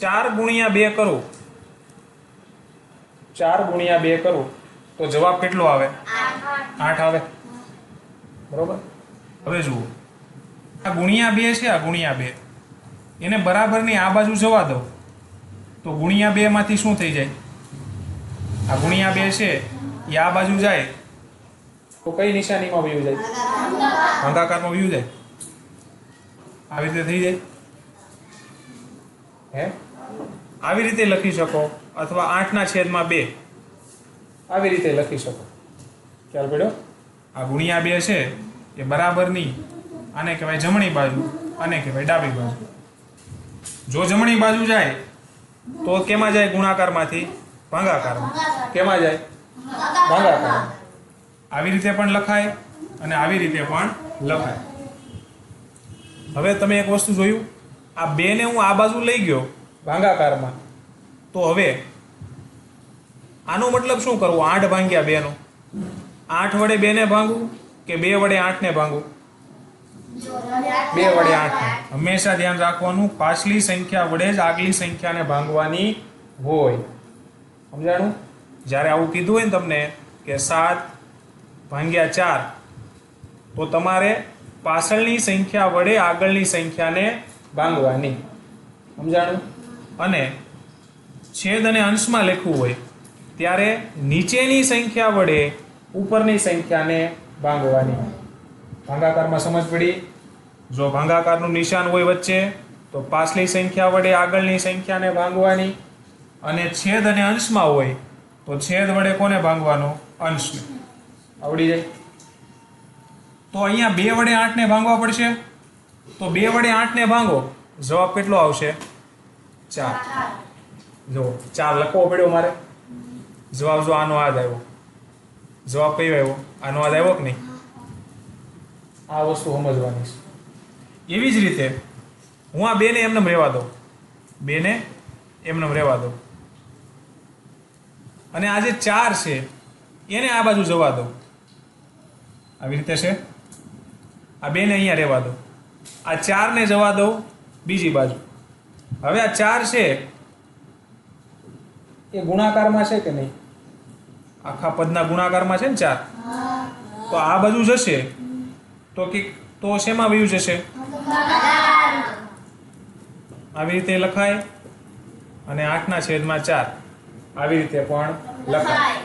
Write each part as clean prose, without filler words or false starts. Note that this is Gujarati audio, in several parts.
4 ગુણ્યા 2 કરું, 4 ગુણ્યા 2 કરું તો જવાબ કેટલો આવે? 8 આવે, બરોબર. હવે જુઓ, આ ગુણ્યા 2 છે, આ ગુણ્યા 2 એને બરાબરની આ બાજુ જવા દો તો ગુણ્યા 2 માંથી શું થઈ જાય? આ ગુણ્યા 2 છે એ આ બાજુ જાય તો કઈ નિશાનીમાં વયું જાય? ભાગાકારમાં વયું જાય. આવી રીતે થઈ જાય. હે, આવી રીતે લખી શકો અથવા 8/2 આવી રીતે લખી શકો. ખ્યાલ પડ્યો? આ ગુણ્યા 2 છે એ બરાબરની આને કહેવાય જમણી બાજુ, આને કહેવાય ડાબી બાજુ. જો જમણી બાજુ જાય તો કેમાં જાય? ગુણાકારમાંથી ભાગાકારમાં. કેમાં જાય? ભાગાકારમાં. આવી રીતે પણ લખાય અને આવી રીતે પણ લખાય. હવે તમે એક વસ્તુ જોયું, આ 2 ને હું આ બાજુ લઈ ગયો ભાગાકારમાં, તો હવે આનો મતલબ શું કરવું? 8/2 નો 8 વડે 2 ને ભાંગવું કે 2 વડે 8 ને ભાંગવું? 2 વડે 8 ને. હંમેશા ધ્યાન રાખવાનું, પાછલી સંખ્યા વડે જ આગલી સંખ્યાને ભાંગવાની હોય. સમજાણું? જ્યારે આવું કીધું હોય ને તમને કે 7/4 તો તમારે પાછળની સંખ્યા વડે આગળની સંખ્યાને ભાંગવાની. સમજાણું? અને છેદ અને અંશમાં લખવું હોય ત્યારે નીચેની સંખ્યા વડે ઉપરની સંખ્યાને ભાંગવાની. ભાગાકારમાં સમજ પડી? જો ભાગાકારનું નિશાન હોય વચ્ચે તો પાછલી સંખ્યા વડે આગળની સંખ્યાને ભાંગવાની, અને છેદ અને અંશમાં હોય તો છેદ વડે કોને ભાંગવાનો? અંશને. આવડી જાય? તો અહીંયા 2 વડે 8 ને ભાંગવા પડશે, તો 2 વડે 8 ને ભાંગો, જવાબ કેટલો આવશે? 4. જો 4 લખવો પડ્યો મારે. જવાબ જો આનો આ જ આવ્યો. જવાબ કયો આવ્યો? આનો આ જ આવ્યો કે નહીં? આ વસ્તુ સમજવાની છે. એવી જ રીતે હું આ 2 ને એમને રહેવા દઉં, 2 ને એમને રહેવા દઉં, અને આ જે 4 છે એને આ બાજુ જવા દો. આવી રીતે છે. આ 2 ને અહીંયા રહેવા દો, આ 4 ને જવા દો બીજી બાજુ. હવે આ 4 છે એ ગુણાકારમાં છે કે નહીં? આખા પદના ગુણાકારમાં છે ને 4. તો આ બાજુ જશે તો શેમાં વયું જશે? આવી રીતે લખાય, અને 8/4 આવી રીતે પણ લખાય.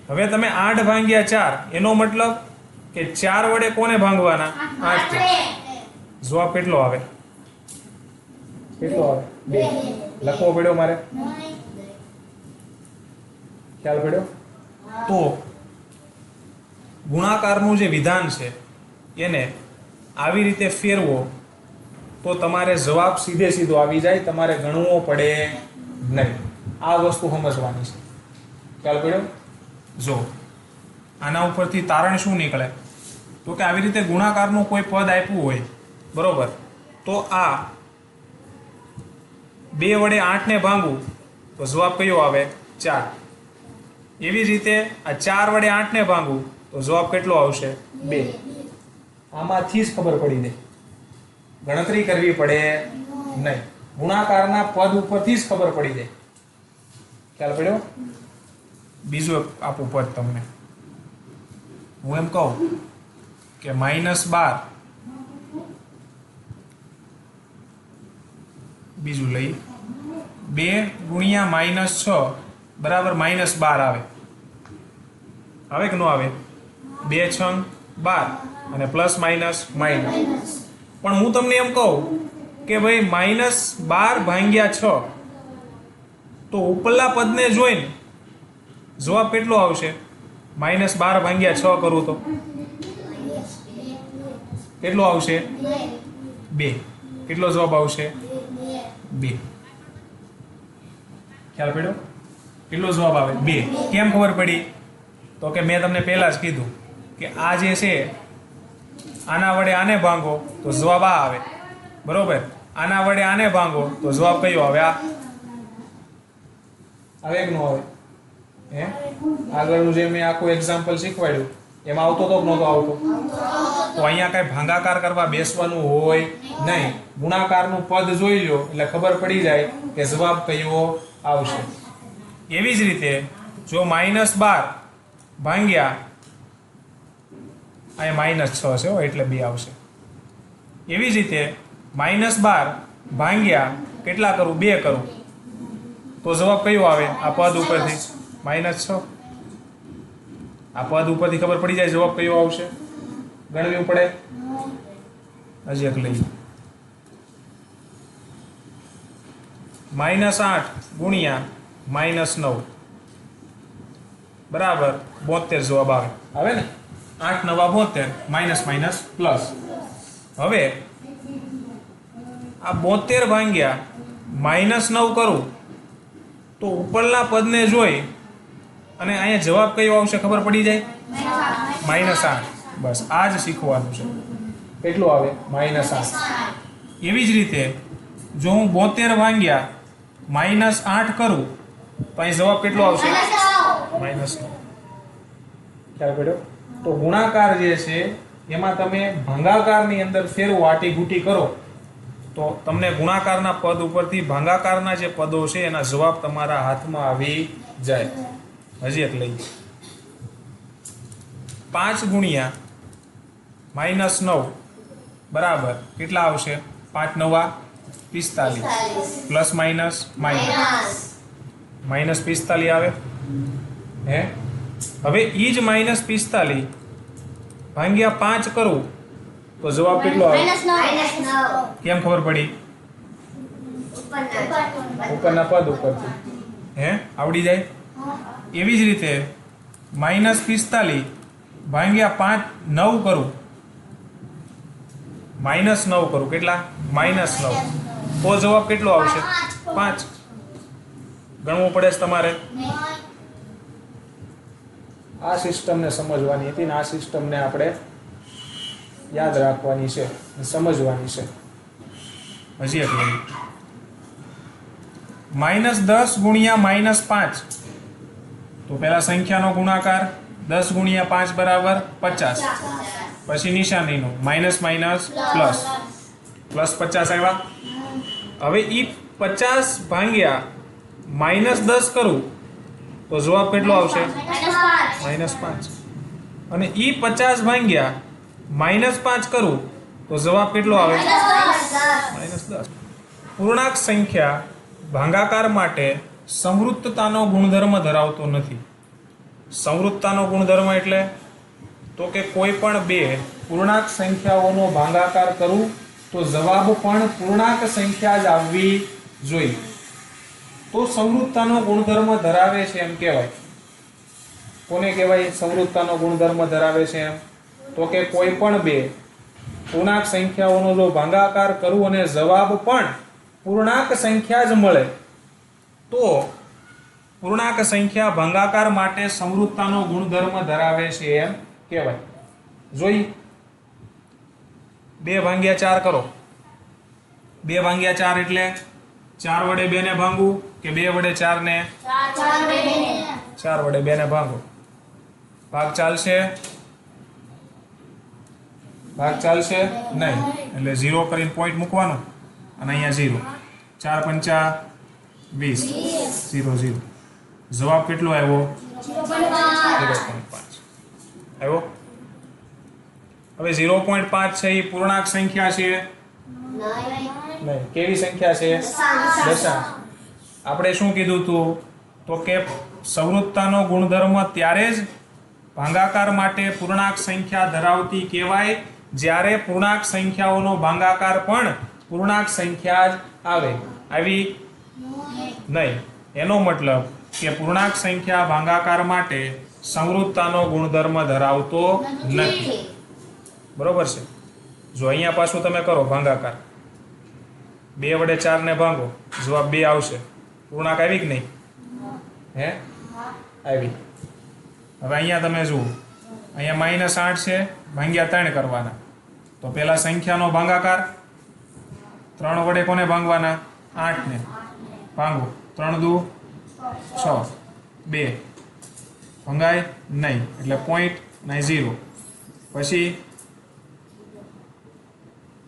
હવે તમે 8/4 એનો મતલબ કે 4 વડે કોને ભાંગવાના? 8. જવાબ કેટલો આવે? કેટલો આવે? 2. લખવો પડ્યો મારે. ખ્યાલ પડ્યો? તો ગુણાકારનું જે વિધાન છે એને આવી રીતે ફેરવો તો તમારે જવાબ સીધે સીધો આવી જાય, તમારે ગણવો પડે નહીં. આ વસ્તુ સમજવાની છે. ખ્યાલ પડ્યો? જો આના ઉપરથી તારણ શું નીકળે? તો કે આવી રીતે ગુણાકારનું કોઈ પદ આપ્યું હોય, બરોબર, તો આ 2 વડે 8 ને ભાંગવું તો જવાબ કયો આવે? 4. એવી જ રીતે આ 4 વડે 8 ને ભાંગવું તો જવાબ કેટલો આવશે? 2. આમાંથી જ ખબર પડી જાય, ગણતરી કરવી પડે નહીં. ગુણાકારના પદ ઉપરથી જ ખબર પડી જાય. ખ્યાલ પડ્યો? બીજું આપું પદ તમને. હું એમ કહું કે -12, બીજું લઈ 2 ગુણ્યા -6 બરાબર -12 આવે. આવે કે ન આવે? 2 6 12 અને પ્લસ માઇનસ માઇનસ. પણ હું તમને એમ કહું કે ભાઈ -12/6 તો ઉપરલા પદને જોઈને જવાબ કેટલો આવશે? -12/6 કરું તો કેટલો આવશે? 2. કેટલો જવાબ આવશે? 2. ખ્યાલ પડ્યો? કેટલો જવાબ આવે? 2. કેમ ખબર પડી? તો કે મેં તમને પહેલા જ કીધું કે આ જે છે આના વડે આને ભાંગો તો જવાબ આ આવે, બરોબર. આના વડે આને ભાંગો તો જવાબ કયો આવે? આ આવે કે ન આવે? હે, આગળનું જે મેં આખું એક્ઝામ્પલ શીખવાડ્યું એમાં આવતો તો કે નહોતો આવતો? તો અહીંયા કઈ ભાગાકાર કરવા બેસવાનું હોય નહીં. ગુણાકારનું પદ જોઈ લો એટલે ખબર પડી જાય કે જવાબ કયો આવશે. એવી જ રીતે જો -12 ભાગ્યા અહીંયા -6 છે હો, એટલે 2 આવશે. એવી જ રીતે -12 ભાગ્યા કેટલા કરું? 2 કરું તો જવાબ કયો આવે? આ પદ ઉપરથી -6. આ પદ ઉપરથી ખબર પડી જાય જવાબ કયો આવશે. ગણવું પડે. હજી એક લઈએ. -8 ગુણ્યા -9 બરાબર 72 જવાબ આવે. આવે ને? 8 9 72 માઇનસ માઇનસ પ્લસ. હવે આ 72 ભાગ્યા -9 કરું તો ઉપરના પદને જોઈ અને અહીંયા જવાબ કયો આવશે ખબર પડી જાય? -8. બસ આ જ શીખવાનું છે. કેટલું આવે? -8. એવી જ રીતે જો હું 72 ભાગ્યા -8 કરું તો અહીં જવાબ કેટલો આવશે? -9. ખ્યાલ પડ્યો? તો ગુણાકાર જે છે એમાં તમે ભાગાકારની અંદર ફેરવો, આટી ઘૂંટી કરો તો તમને ગુણાકારના પદ ઉપરથી ભાગાકારના જે પદો છે એના જવાબ તમારા હાથમાં આવી જાય. હજી એક લઈએ. 5 ગુણ્યા -9 બરાબર કેટલા આવશે? 5 9 45 પ્લસ માઇનસ -45 આવે. હે હવે ઈ જ -45 ભાગ્યા 5 કરું તો જવાબ કેટલો આવે? કેમ ખબર પડી? ઉપરના પદ ઉપરથી. હે આવડી જાય. એવી જ રીતે -45 ભાગ્યા 5 9 કરું, -9 કરું કેટલા? -9 તો જવાબ કેટલો આવશે? 5. ગણવું પડે છે તમારે. આ સિસ્ટમને સમજવાની હતી ને આ સિસ્ટમને આપણે યાદ રાખવાની છે, સમજવાની છે. હજી એક લઈએ. -10 ગુણ્યા -5 તો પહેલા સંખ્યાનો ગુણાકાર 10 ગુણ્યા 5 બરાબર 50. પછી નિશાનીનો માઇનસ માઇનસ પ્લસ, પ્લસ 50 આવ્યા. હવે ઈ 50 ભાગ્યા -10 કરું તો જવાબ કેટલો આવશે? -5. અને ઈ 50 ભાગ્યા -5 કરું તો જવાબ કેટલો આવે? -10. પૂર્ણાંક સંખ્યા ભાગાકાર માટે સંવૃત્તતાનો ગુણધર્મ ધરાવતો નથી. સંવૃત્તતાનો ગુણધર્મ એટલે તો કે કોઈ પણ બે પૂર્ણાંક સંખ્યાઓનો ભાગાકાર કરું તો જવાબ પણ પૂર્ણાંક સંખ્યા જ આવવી જોઈએ. તો સંવૃત્તતાનો ગુણધર્મ ધરાવે છે એમ કહેવાય. કોને કહેવાય સંવૃત્તતાનો ગુણધર્મ ધરાવે છે એમ? તો કે કોઈ પણ બે પૂર્ણાંક સંખ્યાઓનો જો ભાગાકાર કરું અને જવાબ પણ પૂર્ણાંક સંખ્યા જ મળે તો પૂર્ણાંક સંખ્યા ભાગાકાર માટે સંવૃત્તતાનો ગુણધર્મ ધરાવે છે એમ કહેવાય. જોઈ 2 ભાગ્યા 4 કરો. 2 ભાગ્યા 4 એટલે 4 વડે 2 ને ભાંગવું કે 2 વડે 4 ને? 4 વડે 2 ને ભાંગો. ભાગ ચાલશે? ભાગ ચાલશે નહીં. એટલે 0 કરીને પોઈન્ટ મૂકવાનો અને અહીંયા 0. 4 પંચા 20, 0 0. જવાબ કેટલો આવ્યો? 0.5 આવ્યો. હવે 0.5 છે એ પૂર્ણાંક સંખ્યા છે? નહીં. કેવી સંખ્યા છે? દશાંશ. આપણે શું કીધું હતું? તો કે સંવૃત્તતાનો ગુણધર્મ ત્યારે જ ભાગાકાર માટે પૂર્ણાંક સંખ્યા ધરાવતી કહેવાય જ્યારે પૂર્ણાંક સંખ્યાઓનો ભાગાકાર પણ પૂર્ણાંક સંખ્યા જ આવે. આવી નહીં. એનો મતલબ કે પૂર્ણાંક સંખ્યા ભાગાકાર માટે સંવૃત્તતાનો ગુણધર્મ ધરાવતો નથી. બરોબર છે? જો અહીંયા પાછું તમે કરો ભાગાકાર, 2 વડે 4 ને ભાંગો, જવાબ 2 આવશે. પૂર્ણાંક આવી કે નહીં? હે આવી. હવે અહીંયા તમે જુઓ, અહીંયા -8 છે, ભાગ્યા 3 કરવાના. તો પેલા સંખ્યાનો ભાગાકાર 3 વડે કોને ભાંગવાના? 8 ને ભાંગો. 3 દુ 6, 2 ભંગાય નહીં એટલે 0.9 ના 0. પછી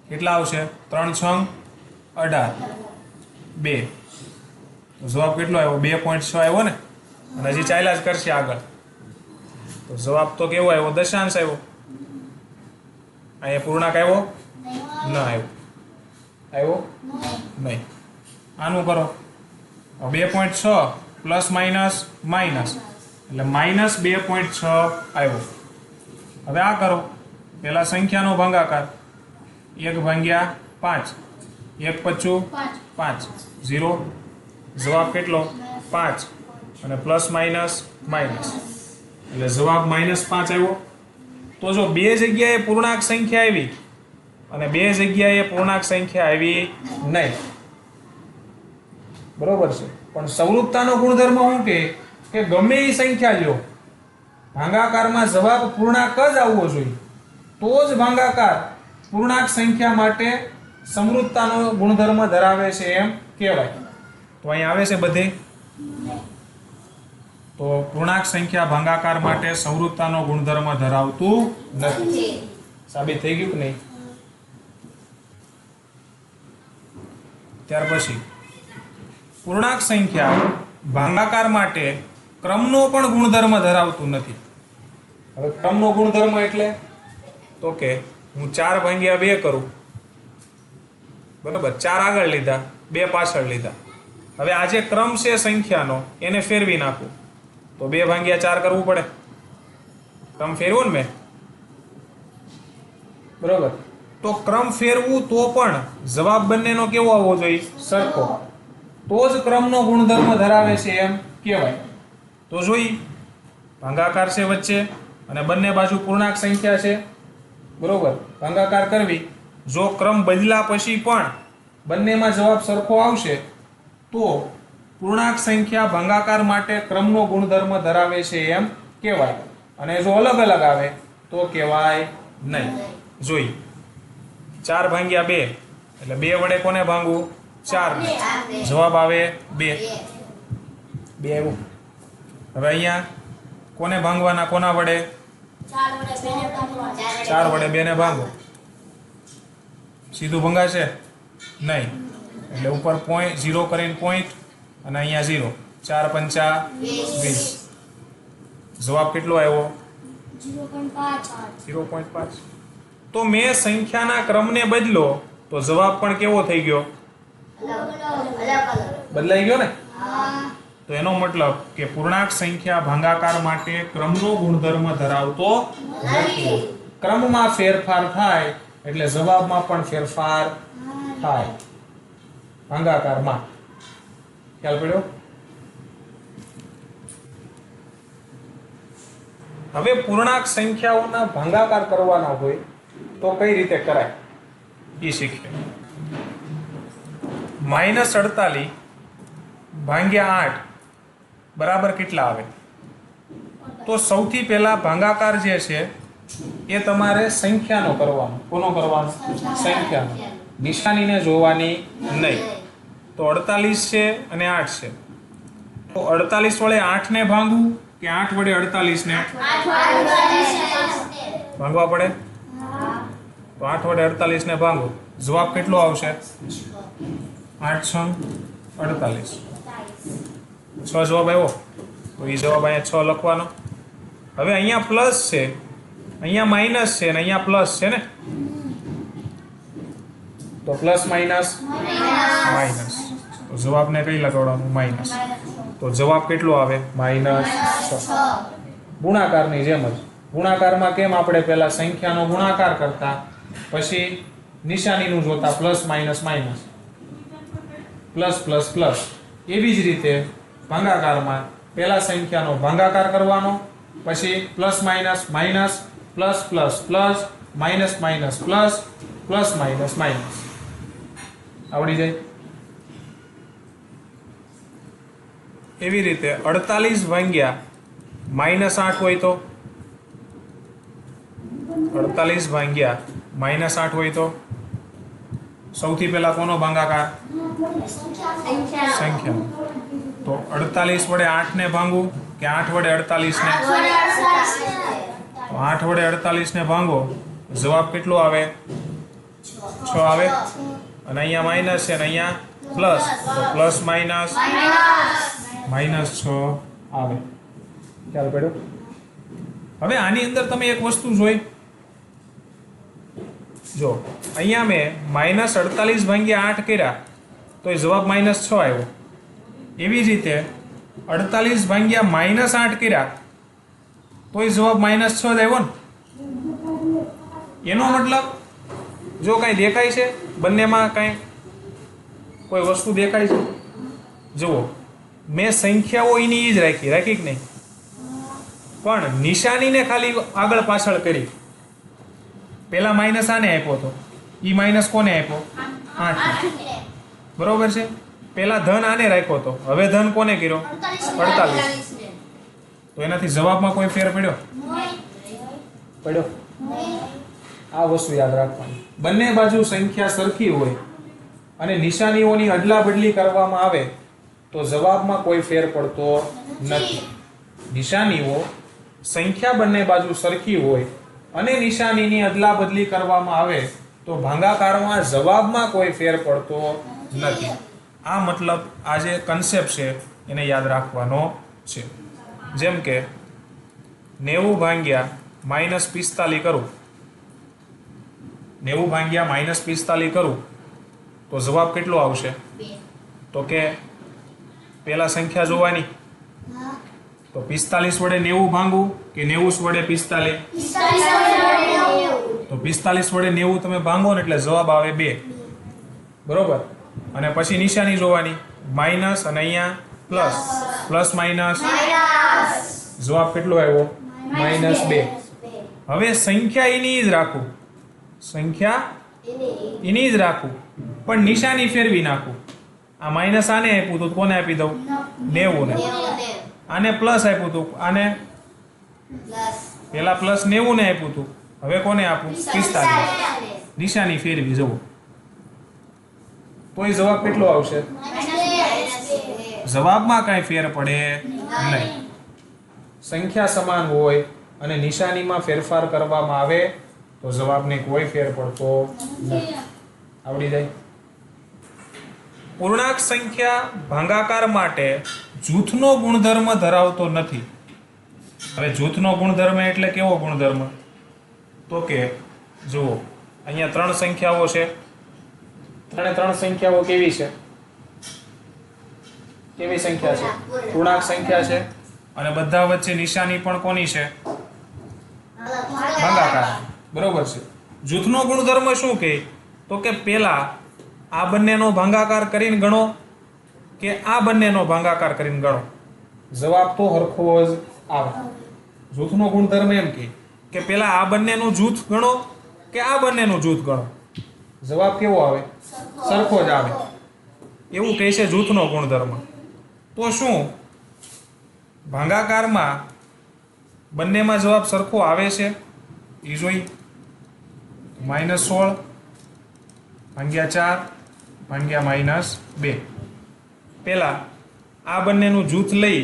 કેટલા આવશે? 3 6 18 2. તો જવાબ કેટલો આવ્યો? 2.6 આવ્યો ને. અને હજી ચાલ્યા જ કરશે આગળ. તો જવાબ તો કેવો આવ્યો? દશાંશ આવ્યો. અહીંયા પૂર્ણાંક આવ્યો? ન આવ્યો. આવ્યો નહીં. આનું કરો. 2.6 પ્લસ માઇનસ માઇનસ એટલે માઇનસ 2.6 આવ્યો. હવે આ કરો. પહેલા સંખ્યાનો ભાગાકાર 1/5 1 5 5 0. જવાબ કેટલો? 5 અને પ્લસ માઇનસ માઇનસ એટલે જવાબ -5 આવ્યો. તો જો બે જગ્યાએ પૂર્ણાંક સંખ્યા આવી અને બે જગ્યાએ પૂર્ણાંક સંખ્યા આવી નહીં, બરોબર છે. પણ સમરૂપતાનો ગુણધર્મ શું કે ગમે એ સંખ્યા લ્યો, ભાગાકારમાં જવાબ પૂર્ણાંક જ આવવો જોઈએ, તો જ ભાગાકાર પૂર્ણાંક સંખ્યા માટે સમરૂપતાનો ગુણધર્મ ધરાવે છે એમ કહેવાય. તો અહીં આવે છે બધે. તો પૂર્ણાંક સંખ્યા ભાગાકાર માટે સમરૂપતાનો ગુણધર્મ ધરાવતું નથી. સાબિત થઈ ગયું કે નહીં? ત્યાર પછી પૂર્ણાંક સંખ્યા ભાગાકાર માટે ક્રમનો પણ ગુણધર્મ ધરાવતું નથી. હવે ક્રમનો ગુણધર્મ એટલે તો કે હું 4/2 કરું, બરાબર, 4 આગળ લીધા 2 પાછળ લીધા. હવે આ જે ક્રમ છે સંખ્યાનો એને ફેરવી નાખું તો 2/4 કરવું પડે. ક્રમ ફેરવો ને મેં, બરોબર. તો ક્રમ ફેરવું તો પણ જવાબ બંનેનો કેવો આવવો જોઈએ? સરખો. તો જ ક્રમનો ગુણધર્મ ધરાવે છે એમ કહેવાય. તો જોઈ, ભાગાકાર છે વચ્ચે અને બંને બાજુ પૂર્ણાંક સંખ્યા છે, બરોબર. ભાગાકાર કરવી, જો ક્રમ બદલા પછી પણ બંનેમાં જવાબ સરખો આવશે તો પૂર્ણાંક સંખ્યા ભાગાકાર માટે ક્રમનો ગુણધર્મ ધરાવે છે એમ કહેવાય. અને જો અલગ અલગ આવે તો કહેવાય નહીં. જોઈ, 4/2 એટલે 2 વડે કોને ભાંગવું? 4 ને. જવાબ આવે 2. 2 આવ્યું. હવે અહીંયા કોને ભાંગવાના? કોના વડે? 4 વડે 2 ને ભાંગો. સીધું ભંગાશે નહીં, એટલે ઉપર પોઈન્ટ 0 કરીને પોઈન્ટ અને અહીંયા 0. 4 5 20. જવાબ કેટલો આવ્યો? 0.5. તો મેં સંખ્યાના ક્રમને બદલો તો જવાબ પણ કેવો થઈ ગયો? બદલાઈ ગયો ને. તો એનો મતલબ કે પૂર્ણાંક સંખ્યા ભાગાકાર માટે ક્રમનો ગુણધર્મ ધરાવતો નથી. ક્રમમાં ફેરફાર થાય એટલે જવાબમાં પણ ફેરફાર થાય ભાગાકારમાં. ખ્યાલ પડ્યો? હવે પૂર્ણાંક સંખ્યાઓના ભાગાકાર કરવાના હોય તો કઈ રીતે કરાય એ શીખીએ. -48 ભાગ્યા 8 બરાબર કેટલા આવે? તો સૌથી પહેલા ભાગાકાર જે છે એ તમારે સંખ્યાનો કરવાનો. કોનો કરવાનો? સંખ્યાનો. નિશાનીને જોવાની નહીં. તો 48 છે અને 8 છે. તો 48 વડે 8 ને ભાંગવું કે 8 વડે 48 ને ભાંગવા પડે? તો 8 વડે 48 ને ભાંગો. જવાબ કેટલો આવશે? 8 6 48. 6 જવાબ આવ્યો. તો એ જવાબ અહીંયા 6 લખવાનો. હવે અહીંયા પ્લસ છે, અહીંયા માઇનસ છે અને અહીંયા પ્લસ છે ને, તો પ્લસ માઇનસ માઇનસ. તો જવાબને કઈ લગાડવાનું? માઇનસ. તો જવાબ કેટલો આવે? -6. ગુણાકારની જેમ જ. ગુણાકારમાં કેમ આપણે પહેલા સંખ્યાનો ગુણાકાર કરતા, પછી નિશાનીનું જોતા, plus minus minus, plus plus plus. એવી જ રીતે ભાગાકારમાં પહેલા સંખ્યાનો ભાગાકાર કરવાનો, પછી plus minus minus, plus plus plus, minus minus plus, plus minus minus. આવડી જાય. એવી રીતે 48 ભાગ્યા -8 હોય તો, 48 ભાગ્યા -8 હોય તો સૌથી પહેલા કોનો ભાગાકાર? સંખ્યા. તો 48 વડે 8 ને ભાંગવું કે 8 વડે 48 ને? તો 8 વડે 48 ને ભાંગો, જવાબ કેટલો આવે? 6 આવે. અને અહીંયા માઇનસ છે અને અહીંયા પ્લસ, તો પ્લસ માઇનસ -6 આવે. ખ્યાલ પડ્યો? હવે આની અંદર તમે એક વસ્તુ જોઈ, જો અહીંયા મેં -48 ભાગ્યા 8 કર્યા તો એ જવાબ -6 આવ્યો. એવી જ રીતે 48 ભાગ્યા -8 કર્યા તો એ જવાબ -6 જ આવ્યો ને. એનો મતલબ જો કાંઈ દેખાય છે બંનેમાં, કાંઈ કોઈ વસ્તુ દેખાય છે? જુઓ, મેં સંખ્યાઓ એની જ રાખી કે નહીં, પણ નિશાનીને ખાલી આગળ પાછળ કરી. પેલા માઇનસ આને આપ્યો હતો, ઈ માઇનસ કોને આપ્યો? 8. બરોબર છે. પેલા ધન આને રાખ્યો હતો, હવે ધન કોને કર્યો? 48. તો એનાથી જવાબમાં કોઈ ફેર પડ્યો? પડ્યો. આ વસ્તુ યાદ રાખવાની. બંને બાજુ સંખ્યા સરખી હોય અને નિશાનીઓની અદલા બદલી કરવામાં આવે તો જવાબમાં કોઈ ફેર પડતો નથી. નિશાનીઓ સંખ્યા બંને બાજુ સરખી હોય અને નિશાનીની અદલા બદલી કરવામાં આવે તો ભાગાકારમાં જવાબમાં કોઈ ફેર પડતો નથી. આ મતલબ આ જે કન્સેપ્ટ છે એને યાદ રાખવાનો છે. જેમ કે 90 ભાગ્યા -45 કરું, 90 ભાગ્યા -45 કરું તો જવાબ કેટલો આવશે? તો કે પેલા સંખ્યા જોવાની, તો 45 વડે 90 ભાંગવું કે 90 વડે 45? તો 45 વડે 90 તમે ભાંગો ને એટલે જવાબ આવે 2. બરોબર. અને પછી નિશાની જોવાની, માઇનસ અને અહીંયા પ્લસ, પ્લસ માઇનસ, જવાબ કેટલો આવ્યો? -2. હવે સંખ્યા એની જ રાખું, સંખ્યા એની જ રાખું, પણ નિશાની ફેરવી નાખું. આ માઇનસ આને આપ્યું તો કોને આપી દઉં? 90 ને. આને પ્લસ આપ્યું હતું, આને પેલા પ્લસ 90 ને આપ્યું હતું, હવે કોને આપું? 45. નિશાની ફેરવી જવું તો એ જવાબ કેટલો આવશે? જવાબમાં કાંઈ ફેર પડે નહીં. સંખ્યા સમાન હોય અને નિશાનીમાં ફેરફાર કરવામાં આવે તો જવાબને કોઈ ફેર પડતો નથી. આવડી જાય? પૂર્ણાંક સંખ્યા ભાગાકાર માટે જૂથનો ગુણધર્મ ધરાવતો નથી. હવે જૂથનો ગુણધર્મ એટલે કેવો ગુણધર્મ? તો કે જુઓ, અહીંયા 3 સંખ્યાઓ છે, 3 સંખ્યાઓ કેવી છે? કેવી સંખ્યા છે? પૂર્ણાંક સંખ્યા છે. અને બધા વચ્ચે નિશાની પણ કોની છે? ભાગાકાર. બરોબર છે. જૂથનો ગુણધર્મ શું કહે? તો કે પેલા આ બંનેનો ભાગાકાર કરીને ગણો કે આ બંનેનો ભાગાકાર કરીને ગણો, જવાબ તો હરખો જ આવે. જૂથનો ગુણધર્મ એમ કે પેલા આ બંનેનું જૂથ ગણો કે આ બંનેનું જૂથ ગણો, જવાબ કેવો આવે? સરખો જ આવે. એવું કહે છે જૂથનો ગુણધર્મ. તો શું ભાગાકારમાં બંનેમાં જવાબ સરખો આવે છે? એ જોઈ. -16 ભાગ્યા 4 ભાગ્યા -2. પેલા આ બંનેનું જૂથ લઈ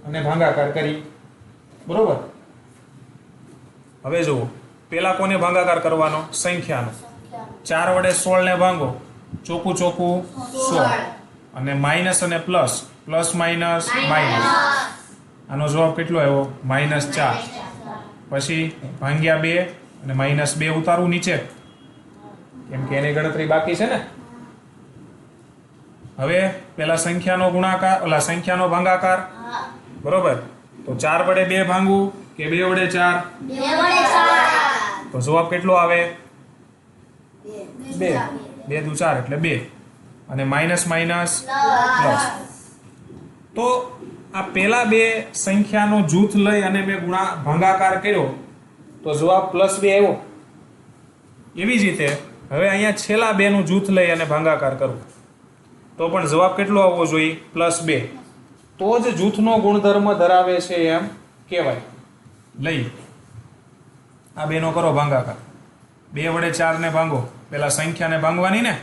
અને ભાગાકાર કરી. બરોબર. હવે જુઓ, પેલા કોને ભાગાકાર કરવાનો? સંખ્યાનો. 4 વડે 16 ને ભાંગો, ચોખ્ખું 16. અને માઇનસ અને પ્લસ, પ્લસ માઇનસ માઇનસ. આનો જવાબ કેટલો આવ્યો? -4. પછી ભાગ્યા 2 અને -2 ઉતારવું નીચે, કેમ કે એની ગણતરી બાકી છે ને. હવે પેલા સંખ્યાનો ગુણાકાર, ઓલા સંખ્યાનો ભાગાકાર. બરોબર. તો 4 વડે 2 ભાંગવું કે 2 વડે 4? 2 વડે 4. તો જવાબ કેટલો આવે? 2. 2 દુ 4 એટલે 2. અને માઇનસ માઇનસ પ્લસ. તો આ પેલા 2 સંખ્યાનો જૂથ લઈ અને મેં ભાગાકાર કર્યો તો જવાબ +2 આવ્યો. એવી જ રીતે હવે અહીંયા છેલ્લા 2 નું જૂથ લઈ અને ભાગાકાર કરું તો પણ જવાબ કેટલો આવવો જોઈએ? +2. તો જ જૂથનો ગુણધર્મ ધરાવે છે એમ કહેવાય. લઈ આ 2 નો કરો ભાગાકાર. 2 વડે 4 ને ભાંગો, પેલા સંખ્યાને ભાંગવાની ને,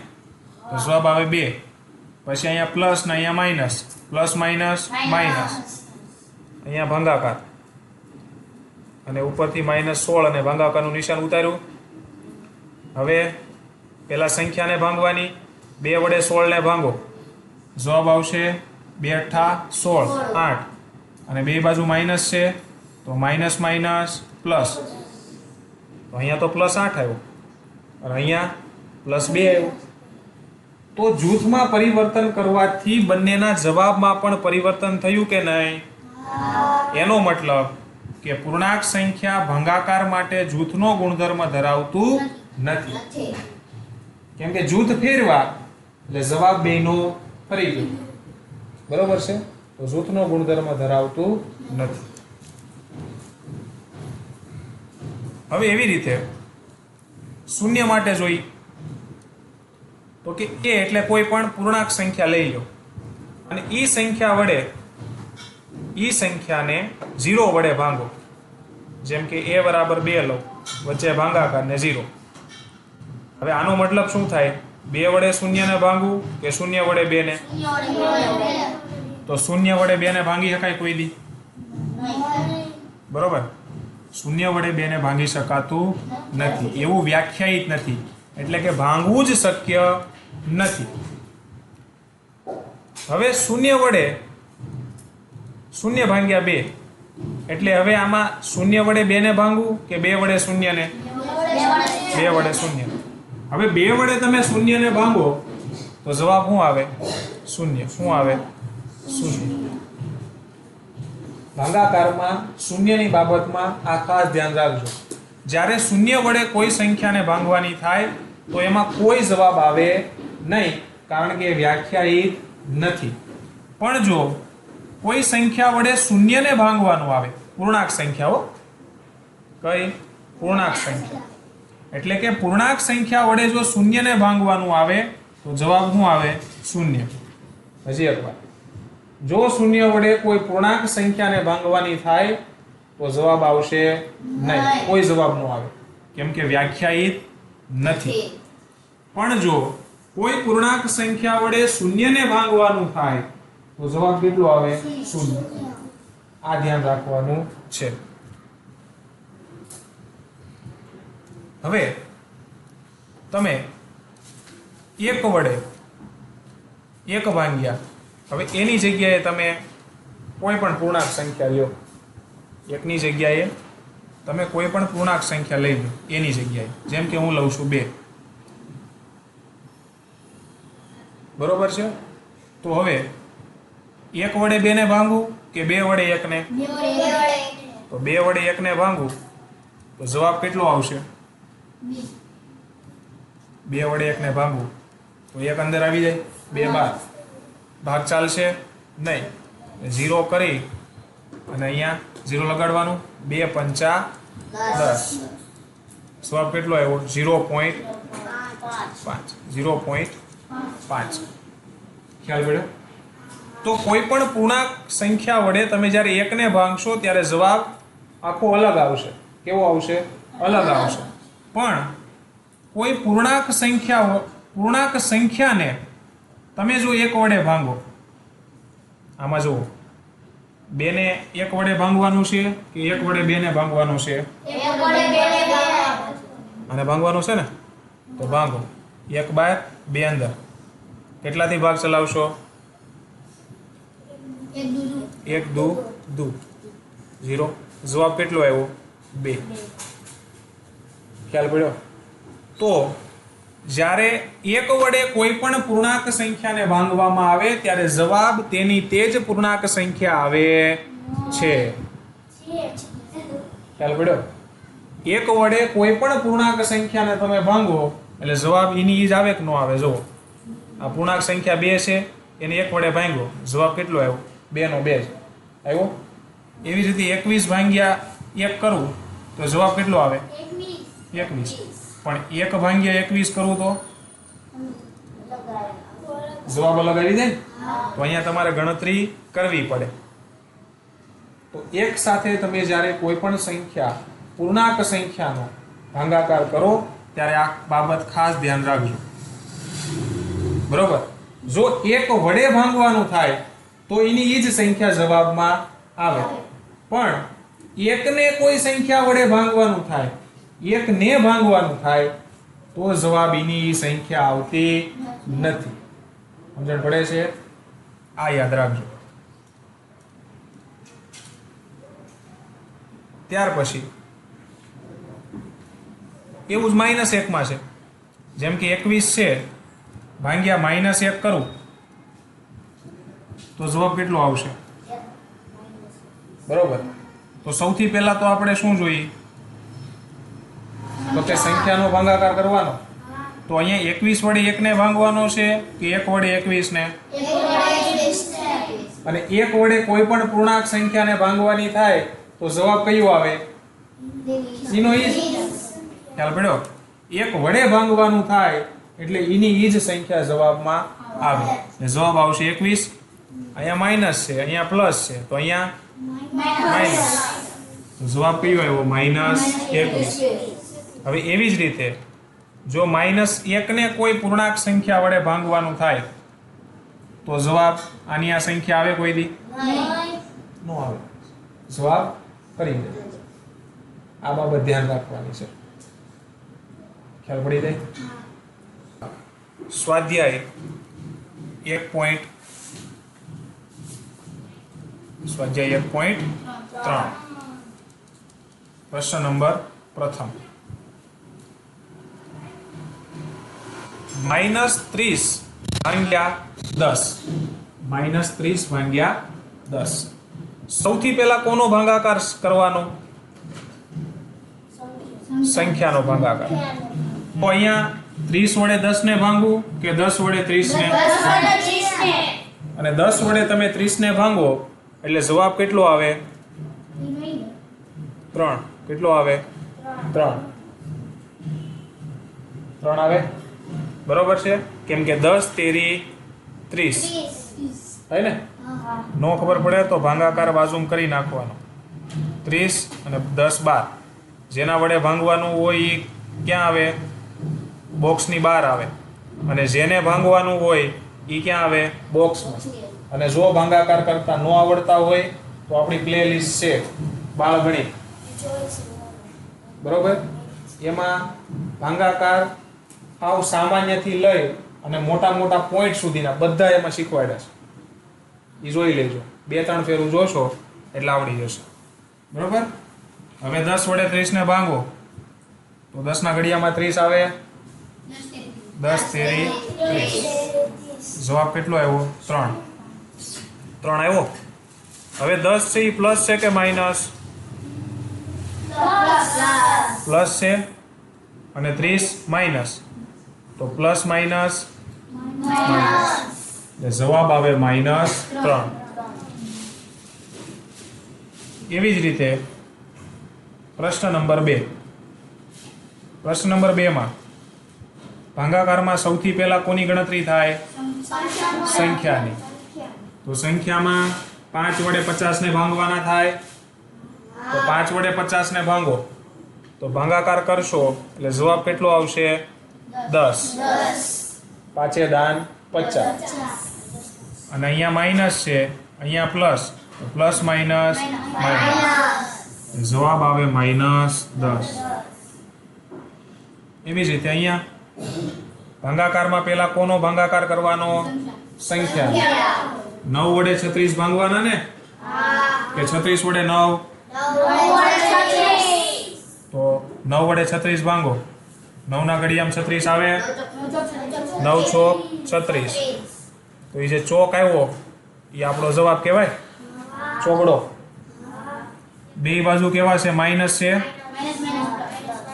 તો જવાબ આવે 2. પછી અહીંયા પ્લસ ને અહીંયા માઇનસ, પ્લસ માઇનસ માઇનસ, અહીંયા ભાગાકાર. અને ઉપરથી -16 અને ભાગાકારનું નિશાન ઉતાર્યું. હવે પેલા સંખ્યાને ભાંગવાની, 2 વડે 16 ને ભાંગો, જવાબ આવશે 2 × 16 8 અને બે બાજુ માઇનસ છે તો માઇનસ માઇનસ પ્લસ, તો અહીંયા તો +8 આવ્યો અને અહીંયા +2 આવ્યો. તો જૂથમાં પરિવર્તન કરવાથી બંનેના જવાબમાં પણ પરિવર્તન થયું કે નહીં? એનો મતલબ કે પૂર્ણાંક સંખ્યા ભાગાકાર માટે જૂથનો ગુણધર્મ ધરાવતું નથી, કેમ કે જૂથ ફેરવા એટલે જવાબ બેનો ફરી ગયો. બરોબર છે? તો જૂથનો ગુણધર્મ ધરાવતું નથી. હવે એવી રીતે શૂન્ય માટે જોઈ તો કે a એટલે કોઈ પણ પૂર્ણાંક સંખ્યા લઈ લો અને ઈ સંખ્યા વડે ઈ સંખ્યાને 0 વડે ભાંગો. જેમ કે a બરાબર 2 લો, વચ્ચે ભાગાકાર ને 0. હવે આનો મતલબ શું થાય? 2 વડે 0 ને ભાંગવું કે 0 વડે 2 ને? તો 0 વડે 2 ને ભાંગી શકાય કોઈ દી? બરોબર? 0 વડે 2 ને ભાંગી શકાતું નથી, એવું વ્યાખ્યાયિત નથી, એટલે કે ભાંગવું જ શક્ય નથી. હવે 0 વડે 0 ભાંગ્યા 2 એટલે હવે આમાં 0 વડે 2 ને ભાંગવું કે 2 વડે 0 ને? 2 વડે 0. હવે 2 વડે તમે 0 ને ભાંગો તો જવાબ શું આવે? 0. શું આવે? 0. ભાગાકારમાં શૂન્યની બાબતમાં આ ખાસ ધ્યાન રાખજો. જ્યારે 0 વડે કોઈ સંખ્યાને ભાંગવાની થાય તો એમાં કોઈ જવાબ આવે નહીં, કારણ કે વ્યાખ્યાયિત નથી. પણ જો કોઈ સંખ્યા વડે 0 ને ભાંગવાનું આવે, પૂર્ણાંક સંખ્યાઓ, કઈ? પૂર્ણાંક સંખ્યા. એટલે કે પૂર્ણાંક સંખ્યા વડે જો 0 ને ભાંગવાનું આવે તો જવાબ શું આવે? 0. હજી એકવાર, જો 0 વડે કોઈ પૂર્ણાંક સંખ્યાને ભાંગવાની થાય તો જવાબ આવશે નહીં, કોઈ જવાબ ન આવે, કેમ કે વ્યાખ્યાયિત નથી. પણ જો કોઈ પૂર્ણાંક સંખ્યા વડે 0 ને ભાંગવાનું થાય તો જવાબ કેટલો આવે? 0. આ ધ્યાન રાખવાનું છે. હવે તમે 1 વડે 1 ભાંગ્યા, હવે એની જગ્યાએ તમે કોઈ પણ પૂર્ણાંક સંખ્યા લ્યો, 1 ની જગ્યાએ તમે કોઈ પણ પૂર્ણાંક સંખ્યા લઈ લો એની જગ્યાએ. જેમ કે હું લઉં છું 2. બરોબર છે? તો હવે 1 વડે 2 ને ભાંગવું કે 2 વડે 1 ને? તો 2 વડે 1 ને ભાંગવું તો જવાબ કેટલો આવશે? 2 વડે 1 ને ભાંગવું તો 1 અંદર આવી જાય, 2 બહાર. ભાગ ચાલશે નહીં, 0 કરી અને અહીંયા 0 લગાડવાનું, 2 પંચા 10. જવાબ કેટલો આવ્યો? 0.5. 0.5. ખ્યાલ પડ્યો? તો કોઈ પણ પૂર્ણાંક સંખ્યા વડે તમે જ્યારે 1 ને ભાંગશો ત્યારે જવાબ આખો અલગ આવશે. કેવો આવશે? અલગ આવશે. પણ કોઈ પૂર્ણાંક સંખ્યાને તમે જો 1 વડે ભાંગો, આમાં જુઓ 2 ને 1 વડે ભાંગવાનું છે કે 1 વડે 2 ને ભાંગવાનું છે? અને ભાંગવાનું છે ને, તો ભાંગો. 1 બહાર 2 અંદર. કેટલાથી ભાગ ચલાવશો? 1 દુ 0. જવાબ કેટલો આવ્યો? 2. ખ્યાલ પડ્યો? તો જ્યારે 1 વડે કોઈ પણ પૂર્ણાંક સંખ્યાને ભાંગવામાં આવે ત્યારે જવાબ તેની તે જ પૂર્ણાંક સંખ્યા આવે છે. ખ્યાલ પડ્યો? 1 વડે કોઈ પણ પૂર્ણાંક સંખ્યાને તમે ભાંગો એટલે જવાબ એની ઈ જ આવે કે ન આવે? જુઓ, આ પૂર્ણાંક સંખ્યા 2 છે, એને 1 વડે ભાંગ્યો, જવાબ કેટલો આવ્યો? 2 નો 2 આવ્યો. એવી રીતે 21 ભાંગ્યા 1 કરવું તો જવાબ કેટલો આવે? 21. પણ 1 ભાંગ્યા 21 કરવું તો જવાબ અલગ આવી જાય. તો અહીંયા તમારે ગણતરી કરવી પડે. તો એક સાથે તમે જ્યારે કોઈ પણ સંખ્યા, પૂર્ણાંક સંખ્યાનો ભાગાકાર કરો ત્યારે આ બાબત ખાસ ધ્યાન રાખજો. બરોબર? જો 1 વડે ભાંગવાનું થાય તો એની ઈ જ સંખ્યા જવાબમાં આવે, પણ એકને કોઈ સંખ્યા વડે ભાંગવાનું થાય, એકને ભાંગવાનું થાય તો જવાબ એની સંખ્યા આવતી નથી. સમજણ પડે છે? આ યાદ રાખજો. ત્યાર પછી એવું જ -1 માં છે. જેમ કે 21 છે ભાંગ્યા -1 કરું તો જવાબ કેટલો આવશે? બરોબર. તો સૌથી પહેલા તો આપણે શું જોઈએ? તો કે સંખ્યાનો ભાગાકાર કરવાનો. તો અહીંયા 21 વડે 1 ને ભાંગવાનો છે કે 1 વડે 21 ને? અને 1 વડે કોઈ પણ પૂર્ણાંક સંખ્યાને ભાંગવાની થાય તો જવાબ કયો આવે? એનો ઈ જ. ખ્યાલ પડ્યો? 1 વડે ભાંગવાનું થાય એટલે એની ઈ જ સંખ્યા જવાબમાં આવે. જવાબ આવશે 21. અહીંયા માઇનસ છે, અહીંયા પ્લસ છે, તો અહીંયા માઇનસ. જવાબ કયો આવ્યો? -21. હવે એવી જ રીતે જો -1 ને કોઈ પૂર્ણાંક સંખ્યા વડે ભાંગવાનું થાય તો જવાબ આની આ સંખ્યા આવે કોઈ દી? ન આવે. જવાબ કરી દે. આ બાબત ધ્યાન રાખવાની છે. ખ્યાલ પડી જાય? સ્વાધ્યાય 1. સ્વાધ્યાય 1.3 પ્રશ્ન નંબર પ્રથમ. -30 ભાગ્યા 10. -30 ભાગ્યા 10. સૌથી પહેલા કોનો ભાગાકાર કરવાનો? સંખ્યાનો ભાગાકાર. તો અહીંયા 30 વડે 10 ને ભાંગવું કે 10 વડે 30 ને? અને 10 વડે તમે 30 ને ભાંગો એટલે જવાબ કેટલો આવે? 3. કેટલો આવે? 3 આવે. બરોબર છે? કેમ કે 10 તેરી 30 થાય ને? નો ખબર પડે તો ભાગાકાર બાજુમાં કરી નાખવાનો. 30 અને 10 12. જેના વડે ભાંગવાનું હોય એ ક્યાં આવે? બોક્સની બહાર આવે. અને જેને ભાંગવાનું હોય એ ક્યાં આવે? બોક્સમાં. અને જો ભાગાકાર કરતા ન આવડતા હોય તો આપણી પ્લેલિસ્ટ છે બાળગણિત, બરોબર? એમાં ભાગાકાર આવ સામાન્યથી લઈ અને મોટા મોટા પોઈન્ટ સુધીના બધા એમાં શીખવાડ્યા છે. એ જોઈ લેજો. 2-3 ફેરું જોશો એટલે આવડી જશે. બરોબર? હવે 10 વડે 30 ને ભાંગો તો 10 ના ઘડિયામાં 30 આવે. 10 તેરી 30. જવાબ કેટલો આવ્યો? 3 આવ્યો. હવે 10 છે એ પ્લસ છે કે માઇનસ? પ્લસ છે. અને 30 માઇનસ, તો પ્લસ માઇનસ માઇનસ. જવાબ આવે -3. એવી જ રીતે પ્રશ્ન નંબર 2. પ્રશ્ન નંબર 2 માં ભાગાકારમાં સૌથી પહેલા કોની ગણતરી થાય? સંખ્યાની. તો સંખ્યામાં 5 વડે 50 ને ભાંગવાના થાય. તો 5 વડે 50 ને ભાંગો તો ભાગાકાર કરશો એટલે જવાબ કેટલો આવશે? 10. 5 દાન 50. અને અહીંયા માઇનસ છે, અહીંયા પ્લસ, તો પ્લસ માઇનસ માઇનસ. જવાબ આવે -10. એવી જ રીતે અહીંયા ભાગાકારમાં પહેલા કોનો ભાગાકાર કરવાનો? સંખ્યા. 9 વડે 36 ભાંગવાના ને? કે 36 વડે 9? તો 9 વડે 36 ભાંગો. 9 ના ઘડિયામાં 36 આવે. 9 ચોક 36. તો એ જે ચોક આવ્યો એ આપણો જવાબ કહેવાય. ચોગડો. બે બાજુ કેવા છે? માઇનસ છે.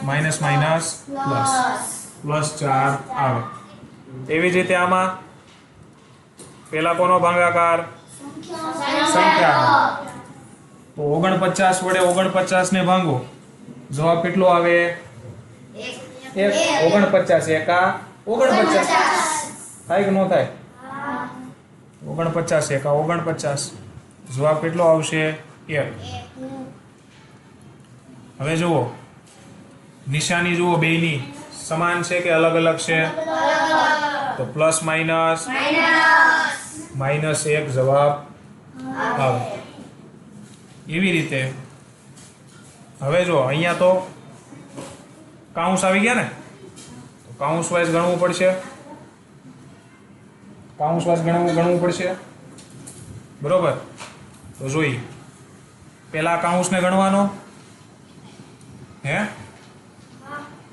Minus minus plus. +4 આવે. એવી જ રીતે આમાં પહેલા કોનો ભાગાકાર? સંખ્યા. તો 49 વડે 49 ને ભાંગો. જવાબ કેટલો આવે? 49 એકા 49. થાય કે ન થાય? 49 એકા 49. જવાબ કેટલો આવશે? 1. હવે જુઓ નિશાની જુઓ, બેયની સમાન છે કે અલગ અલગ છે? તો પ્લસ માઇનસ -1 જવાબ આવે. એવી રીતે હવે જો અહીંયા તો કાઉન્સ આવી ગયા ને, તો કાઉન્સ વાઇઝ ગણવું પડશે, કાઉન્સ વાઇઝ ગણવું પડશે, બરોબર. તો જોઈ પેલા કાઉન્સને ગણવાનો, હે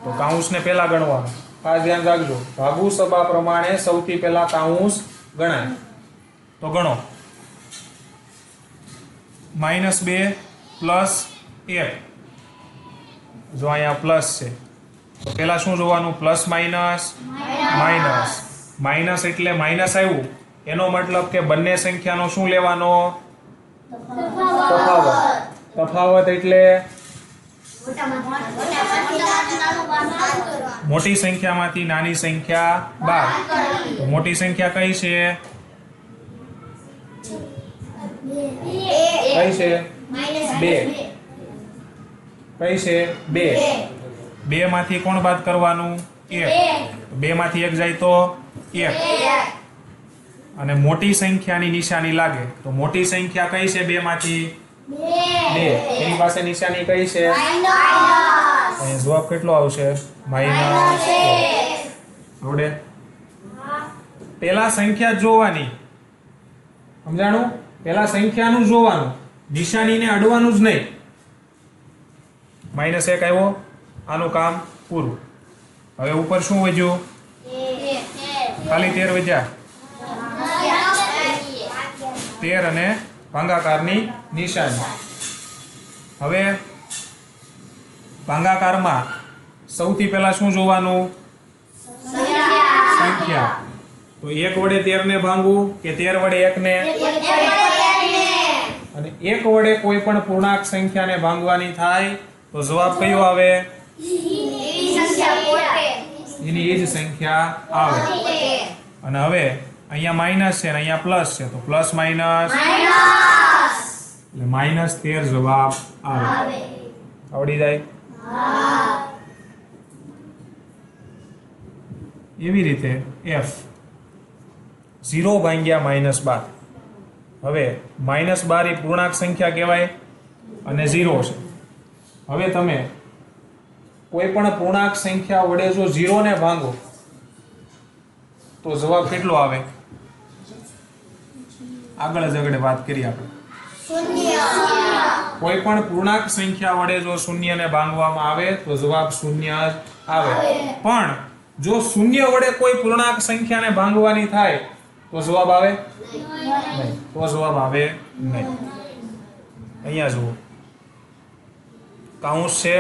તો કાઉન્સને પેલા ગણવાનો. ખાસ ધ્યાન રાખજો, ભાગુ સભા પ્રમાણે સૌથી પહેલા કાઉન્સ ગણાય. તો ગણો, -2 + 1. જો અહીંયા પ્લસ છે તો પેલા શું જોવાનું? Plus minus minus. માઇનસ એટલે માઇનસ આવ્યું એનો મતલબ કે બંને સંખ્યાનો શું લેવાનો? તફાવત. તફાવત એટલે મોટી સંખ્યામાંથી નાની સંખ્યા બાદ. તો મોટી સંખ્યા કઈ છે? કઈ છે? 2. કઈ છે? 2. 2 માંથી કોણ બાદ કરવાનું? 1. 2 માંથી 1 જાય તો 1. અને મોટી સંખ્યાની નિશાની લાગે તો મોટી સંખ્યા કઈ છે? 2 માંથી 2. એની પાસે નિશાની કઈ છે? અહીંયા જવાબ કેટલો આવશે? -1. આવડે? પેલા સંખ્યા જોવાની, સમજાણું? પેલા સંખ્યાનું જોવાનું, નિશાનીને અડવાનું જ નહીં. -1 આવ્યો, આનું કામ પૂરું. હવે ઉપર શું વધ્યું? ખાલી 13 વધ્યા. 13 અને ભાગાકારની નિશાની. હવે ભાગાકારમાં સૌથી પહેલા શું જોવાનું? સંખ્યા. તો 1 વડે 13 ને ભાંગવું કે 13 વડે 1 ને? અને 1 વડે કોઈ પણ પૂર્ણાંક સંખ્યાને ભાંગવાની થાય તો જવાબ કયો આવે? એની એ જ સંખ્યા આવે. અને હવે અહીંયા માઇનસ છે અને અહીંયા પ્લસ છે તો પ્લસ માઇનસ એટલે -13 જવાબ આવે. આવડી જાય? એવી રીતે f 0 ભાગ્યા -12. હવે -12 એ પૂર્ણાંક સંખ્યા કહેવાય અને 0 છે. હવે તમે કોઈ પણ પૂર્ણાંક સંખ્યા વડે જો 0 ને ભાંગો તો જવાબ કેટલો આવે? આગળ જ આગળ વાત કરી આપણે. કોઈ પણ પૂર્ણાંક સંખ્યા વડે જો 0 ને ભાંગવામાં આવે તો જવાબ 0 જ આવે. પણ જો 0 વડે કોઈ પૂર્ણાંક સંખ્યાને ભાંગવાની થાય તો જવાબ આવે નહીં. તો જવાબ આવે નહીં. અહીંયા જુઓ, કાઉન્સ છે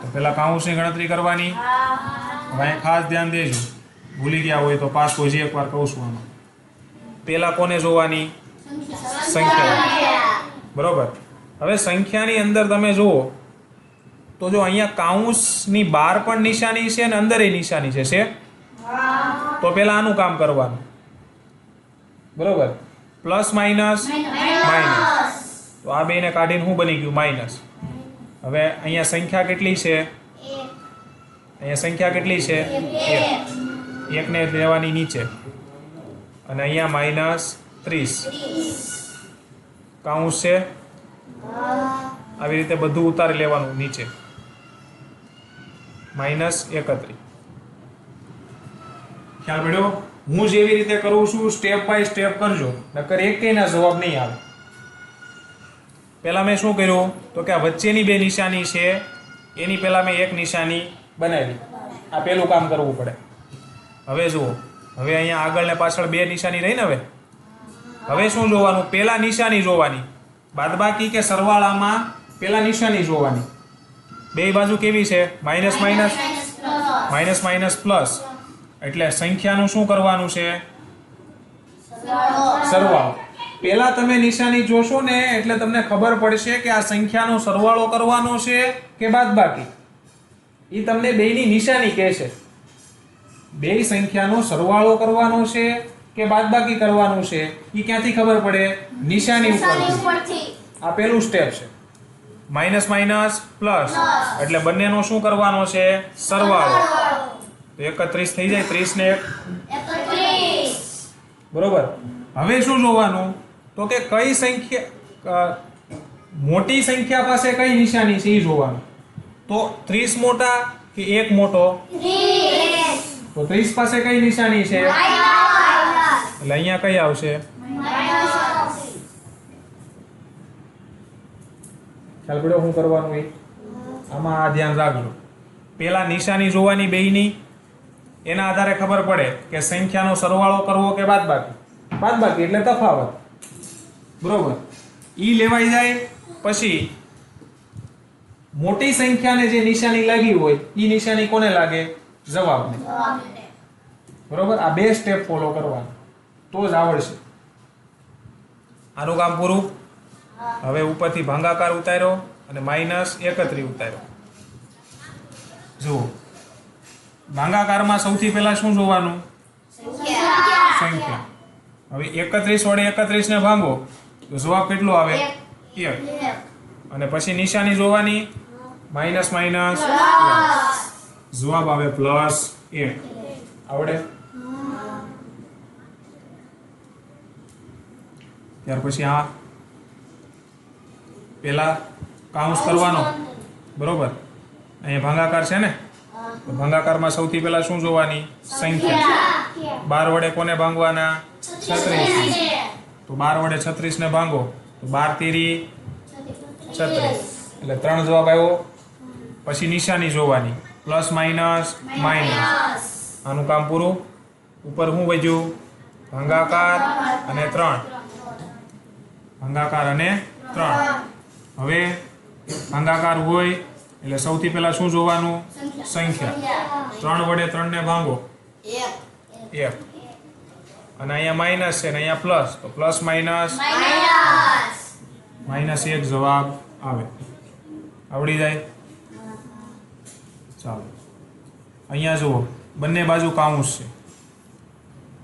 તો પેલા કાઉન્સની ગણતરી કરવાની. હવે અહીંયા ખાસ ધ્યાન દેજો, ભૂલી ગયા હોય તો પાછો હજી એકવાર કહું છું. આમાં પેલા કોને જોવાની? સંખ્યા. બરોબર. હવે સંખ્યાની અંદર તમે જુઓ તો જો અહીંયા કાઉન્સની બહાર પણ નિશાની છે અને અંદર એ નિશાની છે. તો પેલા આનું કામ કરવાનું, બરોબર. Plus minus minus. તો આ બેને કાઢીને શું બની ગયું? માઇનસ. હવે અહીંયા સંખ્યા કેટલી છે? અહીંયા સંખ્યા કેટલી છે? 1. 1 ને લેવાની નીચે અને અહીંયા -30 કાઉન્સ છે. આવી રીતે બધું ઉતારી લેવાનું નીચે. -31. ખ્યાલ પડ્યો? હું જેવી રીતે કરું છું સ્ટેપ બાય સ્ટેપ કરજો, નકર એકેયના જવાબ નહીં આવે. પહેલા મેં શું કર્યું તો કે આ વચ્ચેની બે નિશાની છે એની પહેલા મેં એક નિશાની બનાવી. આ પહેલું કામ કરવું પડે. હવે જુઓ, હવે અહીંયા આગળ ને પાછળ બે નિશાની રહી ને. હવે શું જોવાનું? પહેલા નિશાની જોવાની. બાદબાકી કે સરવાળામાં પહેલા નિશાની જોવાની. બે બાજુ કેવી છે? Minus minus minus minus plus. એટલે સંખ્યાનું શું કરવાનું છે? સરવાળો. પહેલા તમે નિશાની જોશો ને એટલે તમને ખબર પડશે કે આ સંખ્યાનો સરવાળો કરવાનો છે કે બાદબાકી. એ તમને બેયની નિશાની કહે છે. બે સંખ્યાનો સરવાળો કરવાનો છે કે બાદબાકી કરવાનું છે એ ક્યાંથી ખબર પડે? નિશાની ઉપરથી. આ પહેલું સ્ટેપ છે. માઇનસ માઇનસ પ્લસ એટલે બંનેનો શું કરવાનો છે? સરવાળો. તો 31 થઈ જાય. 30 ને 1 બરોબર. હવે શું જોવાનું તો કે કઈ સંખ્યા મોટી સંખ્યા પાસે કઈ નિશાની છે એ જોવાનું. તો 30 મોટા કે 1 મોટો? તો 30 પાસે કઈ નિશાની છે? એટલે અહીંયા કઈ આવશે? ખ્યાલ પડ્યો શું કરવાનું એ? આમાં આ ધ્યાન રાખજો. પેલા નિશાની જોવાની બેયની, એના આધારે ખબર પડે કે સંખ્યાનો સરવાળો કરવો કે બાદબાકી. બાદબાકી એટલે તફાવત, બરોબર. ઈ લેવાઈ જાય પછી મોટી સંખ્યાને જે નિશાની લાગી હોય ઈ નિશાની કોને લાગે? જવાબને. બરોબર. આ બે સ્ટેપ ફોલો કરવાના તો જ આવડશે. આનું કામ પૂરું. હવે ઉપરથી ભાગાકાર ઉતાર્યો અને -31 ઉતાર્યો. જુઓ, ભાગાકારમાં સૌથી પહેલા શું જોવાનું? સંખ્યા. હવે 31 વડે 31 ને ભાંગો તો જવાબ કેટલો આવે? 1. અને પછી નિશાની જોવાની, માઇનસ માઇનસ જવાબ આવે +1. આવડે? ત્યાર પછી આ પેલા કાઉન્સ કરવાનો, બરોબર. અહીંયા ભાગાકાર છે ને, તો ભાગાકારમાં સૌથી પહેલા શું જોવાની? સંખ્યા. 12 વડે કોને ભાંગવાના? 36. તો 12 વડે 36 ને ભાંગો તો 12 તેરી 36, એટલે 3 જવાબ આવ્યો. પછી નિશાની જોવાની, પ્લસ માઇનસ માઇનસ. આનું કામ પૂરું. ઉપર શું વધ્યું? ભાગાકાર અને 3. ભાગાકાર અને 3. હવે ભાગાકાર હોય એટલે સૌથી પહેલા શું જોવાનું? સંખ્યા. 3 વડે 3 ને ભાંગો 1. અને અહીંયા માઇનસ છે ને અહીંયા પ્લસ, તો પ્લસ માઇનસ -1 જવાબ આવે. આવડી જાય? ચાલો, અહીંયા જુઓ, બંને બાજુ કાઉન્સ છે,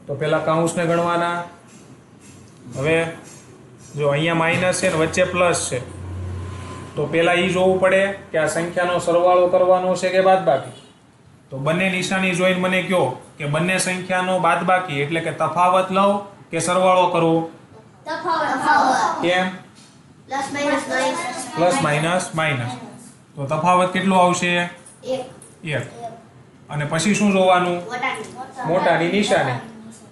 તો પહેલા કાઉન્સને ગણવાના. હવે જો અહીંયા માઇનસ છે ને વચ્ચે પ્લસ છે, તો પહેલા એ જોવું પડે કે આ સંખ્યાનો સરવાળો કરવાનો છે કે બાદબાકી. તો બંને નિશાની જોઈને મને કહો કે બંને સંખ્યાનો બાદબાકી એટલે કે તફાવત લઉં કે સરવાળો કરવો? કેમ? Plus minus minus. તો તફાવત કેટલો આવશે? 1. અને પછી શું જોવાનું? મોટાની નિશાની.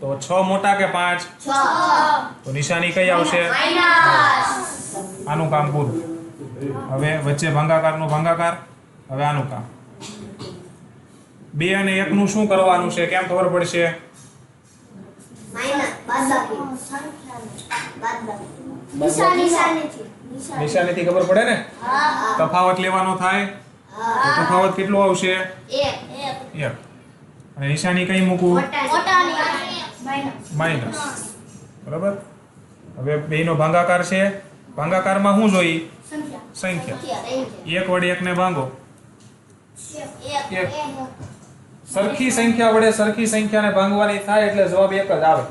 તો 6 મોટા કે 5? તો નિશાની કઈ આવશે? આનું કામ પૂરું. હવે વચ્ચે ભાગાકારનો ભાગાકાર. હવે આનું કામ 2 અને 1 નું શું કરવાનું છે? કેમ ખબર પડશે? નિશાનીથી ખબર પડે ને. તફાવત લેવાનો થાય તો તફાવત કેટલો આવશે? 1. અને નિશાની કઈ મૂકવું? માઇનસ. બરાબર. હવે બેયનો ભાગાકાર છે. ભાગાકારમાં શું જોઈ? સંખ્યા. 1 વડે 1 ને ભાંગો 1. સરખી સંખ્યા વડે સરખી સંખ્યાને ભાંગવાની થાય એટલે જવાબ 1 જ આવે.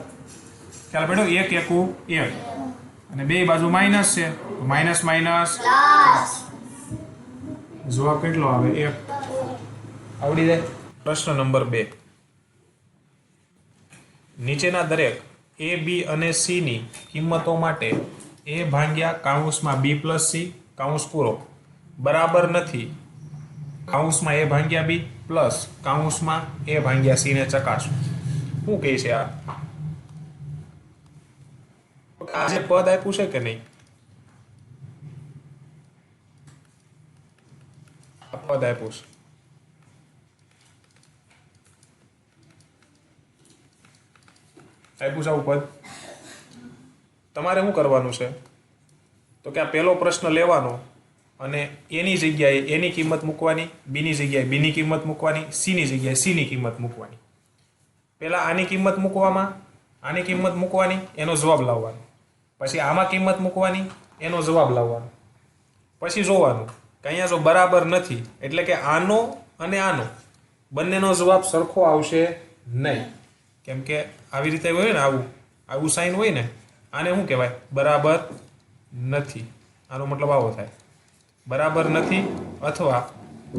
ખ્યાલ પડ્યો? 1 1 1. અને બે બાજુ માઇનસ છે, તો માઇનસ માઇનસ જવાબ કેટલો આવે? 1. આવડી જાય. પ્રશ્ન નંબર 2. નીચેના દરેક a b અને c ની કિંમતો માટે a ભાગ્યા કાઉન્સમાં b + c કાઉન્સ પૂરો બરાબર નથી કાઉન્સમાં a ભાગ્યા b પ્લસ કાઉન્સમાં a ભાગ્યા c ને ચકાસો. શું કહે છે આ? આજે પદ આપ્યું છે કે નહીં? પદ આપ્યું છે. આપ્યું છે આવું પદ. તમારે શું કરવાનું છે? તો કે આ પહેલો પ્રશ્ન લેવાનો અને એની જગ્યાએ એની કિંમત મૂકવાની, બીની જગ્યાએ બીની કિંમત મૂકવાની, સીની જગ્યાએ સીની કિંમત મૂકવાની. પહેલા આની કિંમત મૂકવામાં, આની કિંમત મૂકવાની, એનો જવાબ લાવવાનો. પછી આમાં કિંમત મૂકવાની, એનો જવાબ લાવવાનો. પછી જોવાનું કે અહીંયા જો બરાબર નથી એટલે કે આનો અને આનો બંનેનો જવાબ સરખો આવશે નહીં. કેમ કે આવી રીતે હોય ને, આવું સાઇન હોય ને, આને શું કહેવાય? બરાબર નથી. આનો મતલબ આવો થાય, બરાબર નથી અથવા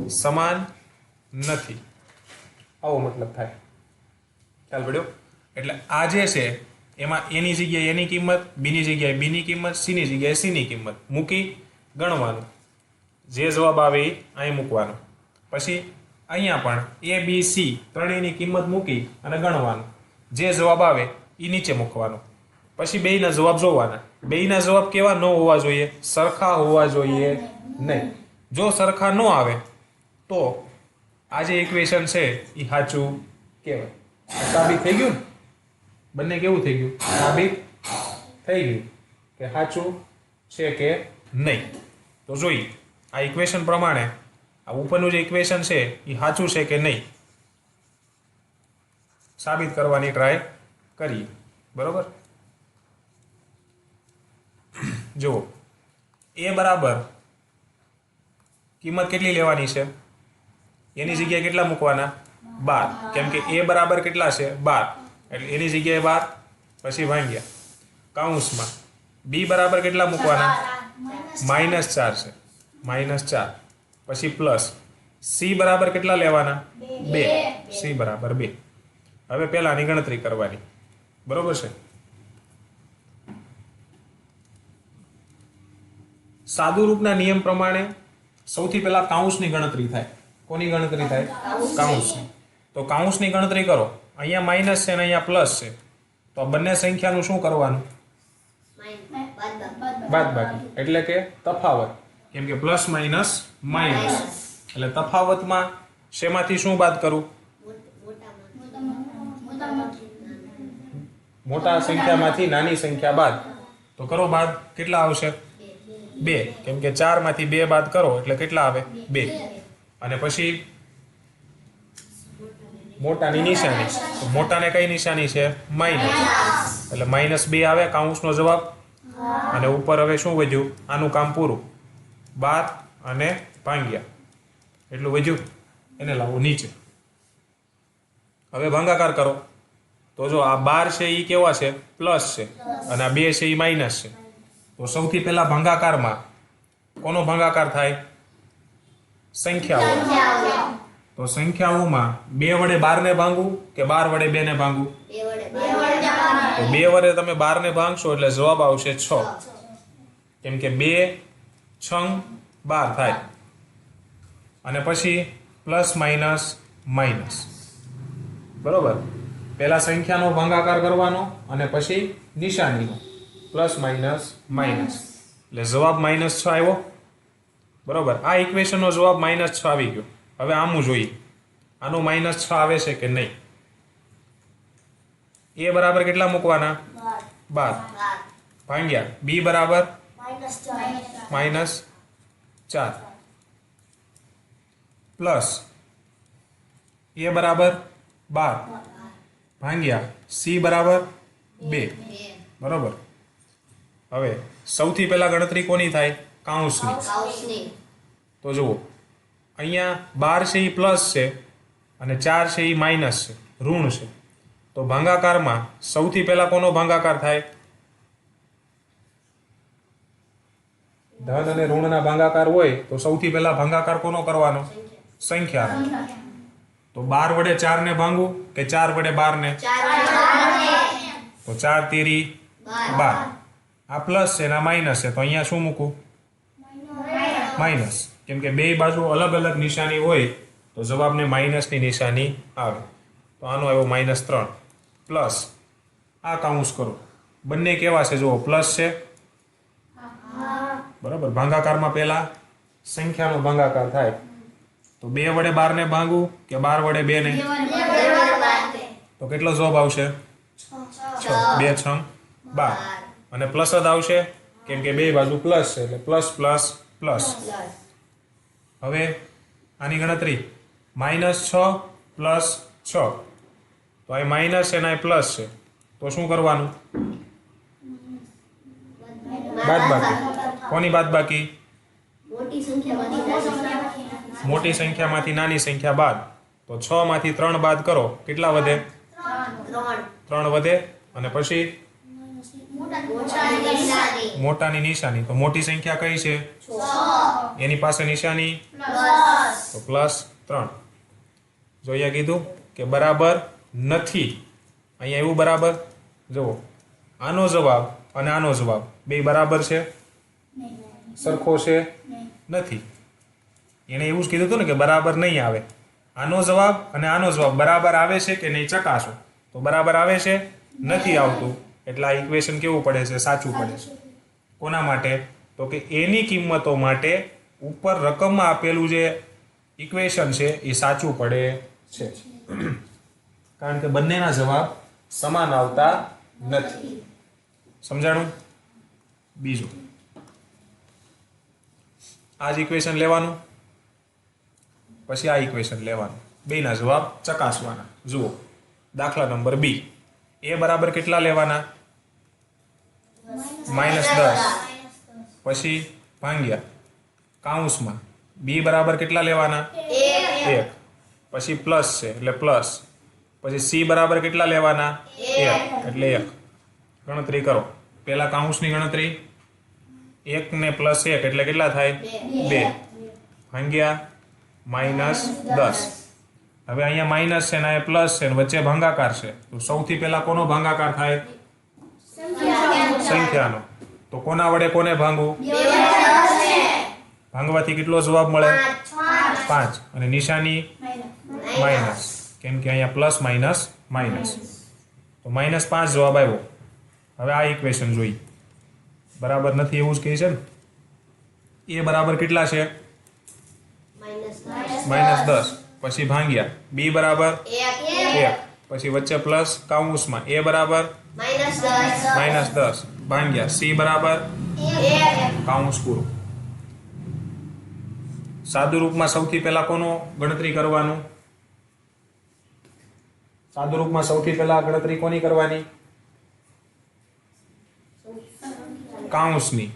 સમાન નથી, આવો મતલબ થાય. ખ્યાલ પડ્યો? એટલે આ જે છે એમાં એની જગ્યાએ એની કિંમત, બીની જગ્યાએ બીની કિંમત, સીની જગ્યાએ સીની કિંમત મૂકી ગણવાનું, જે જવાબ આવે એ અહીં મૂકવાનો. પછી અહીંયા પણ એ બી સી ત્રણેયની કિંમત મૂકી અને ગણવાનું, જે જવાબ આવે એ નીચે મૂકવાનો. પછી બેયના જવાબ જોવાના. બેયના જવાબ કેવા ન હોવા જોઈએ? સરખા હોવા જોઈએ નહીં. જો સરખા ન આવે તો આ જે ઇક્વેશન છે એ સાચું કહેવાય. સાબિત થઈ ગયું ને? બંને કેવું થઈ ગયું? સાબિત થઈ ગયું કે સાચું છે કે નહીં. તો જોઈએ આ ઇક્વેશન પ્રમાણે આ ઉપરનું જે ઇક્વેશન છે એ સાચું છે કે નહીં સાબિત કરવાની ટ્રાય કરીએ. બરોબર? જુઓ, એ બરાબર કિંમત કેટલી લેવાની છે? એની જગ્યાએ કેટલા મૂકવાના? 12. કેમ કે એ બરાબર કેટલા છે? 12. એટલે એની જગ્યાએ 12, પછી ભાંગ્યા કૌંસમાં. બી બરાબર કેટલા મૂકવાના? -4 છે, -4. પછી પ્લસ. સી બરાબર કેટલા લેવાના? 2. સી બરાબર 2. હવે પહેલાની ગણતરી કરવાની. બરોબર છે? સાદુરૂપના નિયમ પ્રમાણે સૌથી પહેલા કાઉન્સની ગણતરી થાય. કોની ગણતરી થાય? કાઉન્સની. તો કાઉન્સની ગણતરી કરો. અહીંયા માઇનસ છે અને અહીંયા પ્લસ છે, તો આ બંને સંખ્યાનું શું કરવાનું? બાદબાકી. એટલે કે તફાવત. કેમ કે પ્લસ માઇનસ માઇનસ, એટલે તફાવતમાં શેમાંથી શું બાદ કરું? મોટા સંખ્યામાંથી નાની સંખ્યા બાદ. તો કરો બાદ. કેટલા આવશે? 2. કેમ કે 4 માંથી 2 બાદ કરો એટલે કેટલા આવે? 2. અને પછી મોટાની નિશાની. તો મોટાને કઈ નિશાની છે? માઇનસ. એટલે -2 આવે કાઉન્સનો જવાબ. અને ઉપર હવે શું વધ્યું? આનું કામ પૂરું. 12 અને ભાંગ્યા એટલું વધ્યું, એને લાવો નીચે. હવે ભાગાકાર કરો. તો જો આ 12 છે એ કેવા છે? પ્લસ છે, અને આ 2 છે એ માઇનસ છે. તો સૌથી પહેલા ભાગાકારમાં કોનો ભાગાકાર થાય? સંખ્યાઓ. તો સંખ્યાઓમાં 2 વડે 12 ને ભાંગવું કે 12 વડે 2 ને ભાંગવું? તો 2 વડે તમે 12 ને ભાંગશો એટલે જવાબ આવશે 6. કેમ કે 2 6 12 થાય. અને પછી પ્લસ માઇનસ માઇનસ. બરોબર? પહેલા સંખ્યાનો ભાગાકાર કરવાનો અને પછી નિશાનીનો. પ્લસ માઇનસ માઇનસ એટલે જવાબ -6 આવ્યો. બરોબર? આ ઇક્વેશનનો જવાબ -6 આવી ગયો. હવે આમું જોઈએ, આનું -6 આવે છે કે નહીં. એ બરાબર કેટલા મૂકવાના? 12. ભાંગ્યા બી બરાબર -4 પ્લસ એ બરાબર 12 ભાંગ્યા સી બરાબર 2. બરોબર? હવે સૌથી પહેલા ગણતરી કોની થાય? કાઉન્સની. તો જુઓ, અહીંયા 12 છે એ પ્લસ છે અને 4 છે એ માઇનસ છે, ઋણ છે. તો ભાગાકારમાં સૌથી પહેલા કોનો ભાગાકાર થાય? ધન અને ઋણના ભાગાકાર હોય તો સૌથી પહેલા ભાગાકાર કોનો કરવાનો? સંખ્યા. તો 12 વડે 4 ને ભાંગવું કે 4 વડે 12 ને? તો 4 તેરી 12. આ પ્લસ છે ને આ માઇનસ છે, તો અહીંયા શું મૂકું? માઇનસ. કેમ કે બે બાજુ અલગ અલગ નિશાની હોય તો જવાબને માઇનસની નિશાની આવે. તો આનો આવ્યો -3 પ્લસ આ કાઉન્સ કરો. બંને કેવા છે? જુઓ, પ્લસ છે. બરાબર? ભાગાકારમાં પહેલા સંખ્યાનો ભાગાકાર થાય. તો 2 વડે 12 ને ભાંગવું કે 12 વડે 2 ને? તો કેટલો જવાબ આવશે? 6. 2 6 12. અને પ્લસ જ આવશે કેમ કે બે બાજુ પ્લસ છે એટલે પ્લસ પ્લસ પ્લસ. હવે આની ગણતરી -6 પ્લસ 6. તો આ માઇનસ છે ને આ પ્લસ છે, તો શું કરવાનું? બાદબાકી. કોની બાદબાકી? મોટી સંખ્યામાંથી નાની સંખ્યા બાદ. તો 6 માંથી 3 બાદ કરો, કેટલા વધે? 3 વધે. અને પછી મોટાની નિશાની. તો મોટી સંખ્યા કઈ છે? એની પાસે નિશાની તો +3. જો અહીંયા કીધું કે બરાબર નથી, અહીંયા એવું બરાબર. જુઓ, આનો જવાબ અને આનો જવાબ બે બરાબર છે? સરખો છે નથી. એણે એવું જ કીધું હતું ને કે બરાબર નહીં આવે. આનો જવાબ અને આનો જવાબ બરાબર આવે છે કે નહીં ચકાસો. તો બરાબર આવે છે, નથી આવતું, એટલે આ ઇક્વેશન કેવું પડે છે? સાચું પડે છે. કોના માટે? તો કે એની કિંમતો માટે ઉપર રકમમાં આપેલું જે ઇક્વેશન છે એ સાચું પડે છે. કારણ કે બંનેના જવાબ સમાન આવતા નથી. સમજાણું? બીજું, આ જ ઇક્વેશન લેવાનું, પછી આ ઇક્વેશન લેવાનું, બેના જવાબ ચકાસવાના. જુઓ, દાખલા નંબર બી. એ બરાબર કેટલા લેવાના? -10. પછી ભાંગ્યા કાઉન્સમાં બી બરાબર કેટલા લેવાના? 1. પછી પ્લસ છે એટલે પ્લસ. પછી સી બરાબર કેટલા લેવાના? 1 એટલે 1. ગણતરી કરો. પહેલા કાઉન્સની ગણતરી. 1 ને +1 એટલે કેટલા થાય? 2 ભાંગ્યા -10. હવે અહીંયા માઇનસ છે ને અહીંયા પ્લસ છે ને વચ્ચે ભાગાકાર છે. તો સૌથી પહેલા કોનો ભાગાકાર થાય? સંખ્યાનો. તો કોના વડે કોને ભાંગવું? ભાંગવાથી કેટલો જવાબ મળે? 5. અને નિશાની માઇનસ, કેમ કે અહીંયા પ્લસ માઇનસ માઇનસ. તો -5 જવાબ આવ્યો. હવે આ ઇક્વેશન જોઈ. બરાબર નથી એવું જ કહે છે ને. એ બરાબર કેટલા છે? -10. પછી ભાંગ્યા બી બરાબર 1. પછી વચ્ચે પ્લસ કાઉન્સમાં એ બરાબર -10 ભાંગ્યા સી બરાબર કાઉન્સ પૂરું. સાદુ રૂપમાં સૌથી પહેલા કોનો ગણતરી કરવાનું? સાદુ રૂપમાં સૌથી પહેલા ગણતરી કોની કરવાની? કાઉન્સની.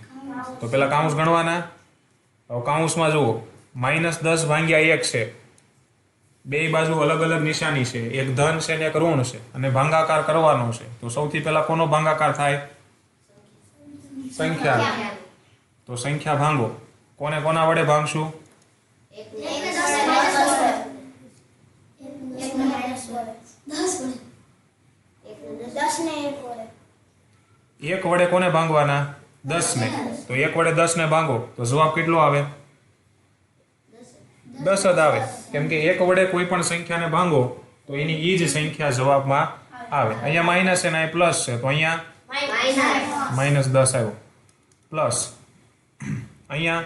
તો પહેલા કાઉન્સ ગણવાના. હવે કાઉન્સમાં જુઓ, -10 ભાંગ્યા 1 છે. બે બાજુ અલગ અલગ નિશાની છે, એક ધન છે ને એક ઋણ છે, અને ભાગાકાર કરવાનો છે. તો સૌથી પહેલા કોનો ભાગાકાર થાય? સંખ્યા. તો સંખ્યા ભાંગો. કોને કોના વડે ભાંગશું? 1 વડે કોને ભાંગવાના? 10 ને. તો 1 વડે 10 ને ભાંગો તો જવાબ કેટલો આવે? 10 જ આવે. કેમ કે 1 વડે કોઈ પણ સંખ્યાને ભાંગો તો એની એ જ સંખ્યા જવાબમાં આવે. અહીંયા માઇનસ છે ને અહીં પ્લસ છે, તો અહીંયા -10 આવ્યો. પ્લસ અહીંયા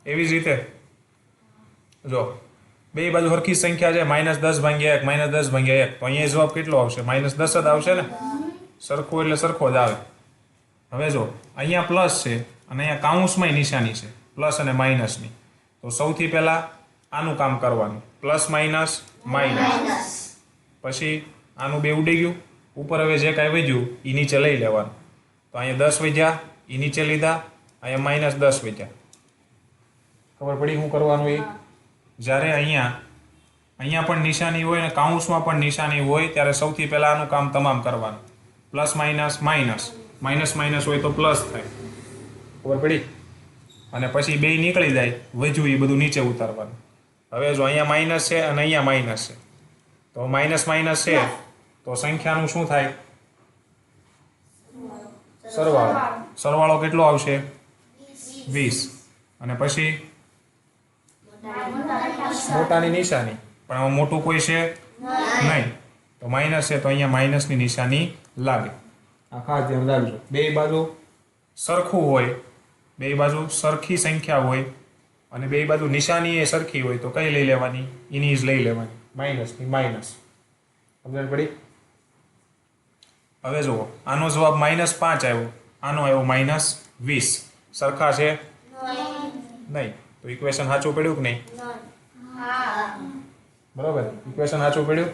એવી જ રીતે જો બે બાજુ સરખી સંખ્યા છે, -10 ભાંગ્યા 1 -10 ભાંગ્યા 1, તો અહીંયા જવાબ કેટલો આવશે? -10 જ આવશે ને. સરખો એટલે સરખો જ આવે. હવે જો અહીંયા પ્લસ છે અને અહીંયા કાઉન્સમાં નિશાની છે પ્લસ અને માઇનસની. તો સૌથી પહેલા આનું કામ કરવાનું, પ્લસ માઇનસ માઇનસ. પછી આનું બે ઉડી ગયું. ઉપર હવે જે કાંઈ વધ્યું એ નીચે લઈ લેવાનું. તો અહીંયા 10 વધ્યા, એ નીચે લીધા, અહીંયા -10 વધ્યા. ખબર પડી શું કરવાનું? એ જ્યારે અહીંયા પણ નિશાની હોય ને કાઉન્સમાં પણ નિશાની હોય ત્યારે સૌથી પહેલા આનું કામ તમામ કરવાનું. Plus minus minus, minus minus હોય તો પ્લસ થાય. ખબર પડી? અને પછી બે નીકળી જાય, વધ્યું એ બધું નીચે ઉતારવાનું. હવે જો અહીંયા માઇનસ છે અને અહીંયા માઇનસ છે, તો માઇનસ માઇનસ છે તો સંખ્યાનું શું થાય? સરવાળો. સરવાળો કેટલો આવશે? 20. અને પછી મોટાની નિશાની, પણ આમાં મોટું કોઈ છે નહીં, તો માઇનસ છે તો અહીંયા માઇનસની નિશાની લાગે. આ ખાસ ધ્યાન રાખજો. બે બાજુ સરખું હોય, બે બાજુ સરખી સંખ્યા હોય અને બે બાજુ નિશાની એ સરખી હોય તો કઈ લઈ લેવાની? એની જ લઈ લેવાની, માઇનસની માઇનસ. સમજણ પડી? હવે જુઓ, આનો જવાબ -5 આવ્યો, આનો આવ્યો -20. સરખા છે નહીં, તો ઇક્વેશન સાચું પડ્યું કે નહીં? બરોબર, ઇક્વેશન સાચું પડ્યું.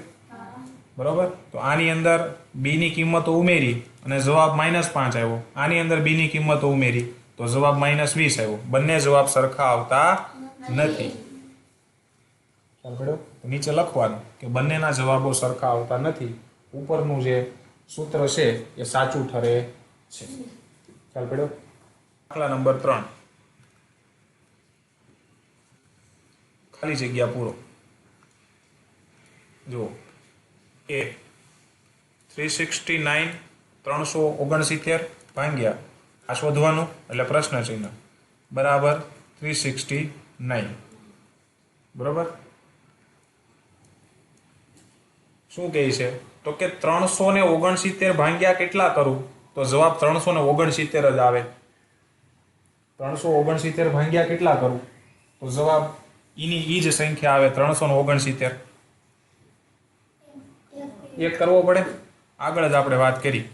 બરોબર. તો આની અંદર બી ની કિંમતો ઉમેરી અને જવાબ -5 આવ્યો. આની અંદર બી ની કિંમતો ઉમેરી તો જવાબ -20 આવ્યો. બંને જવાબ સરખા આવતા નથી. ખ્યાલ પડ્યો? નીચે લખવાનું કે બંનેના જવાબો સરખા આવતા નથી. ઉપરનું જે સૂત્ર છે એ સાચું ઠરે છે. ખ્યાલ પડ્યો? દાખલા નંબર 3. ખાલી જગ્યા પૂરો. જુઓ, એ 369 369 ભાંગ્યા આ શોધવાનું એટલે પ્રશ્ન ચિહ્ન બરાબર 369. બરોબર. શું કહે છે તો કે 369 ભાગ્યા કેટલા કરું તો જવાબ 369 જ આવે. 369 ભાગ્યા કેટલા કરું તો જવાબ ઈ જ સંખ્યા આવે 369. એક કરવો પડે. આગળ જ આપણે વાત કરી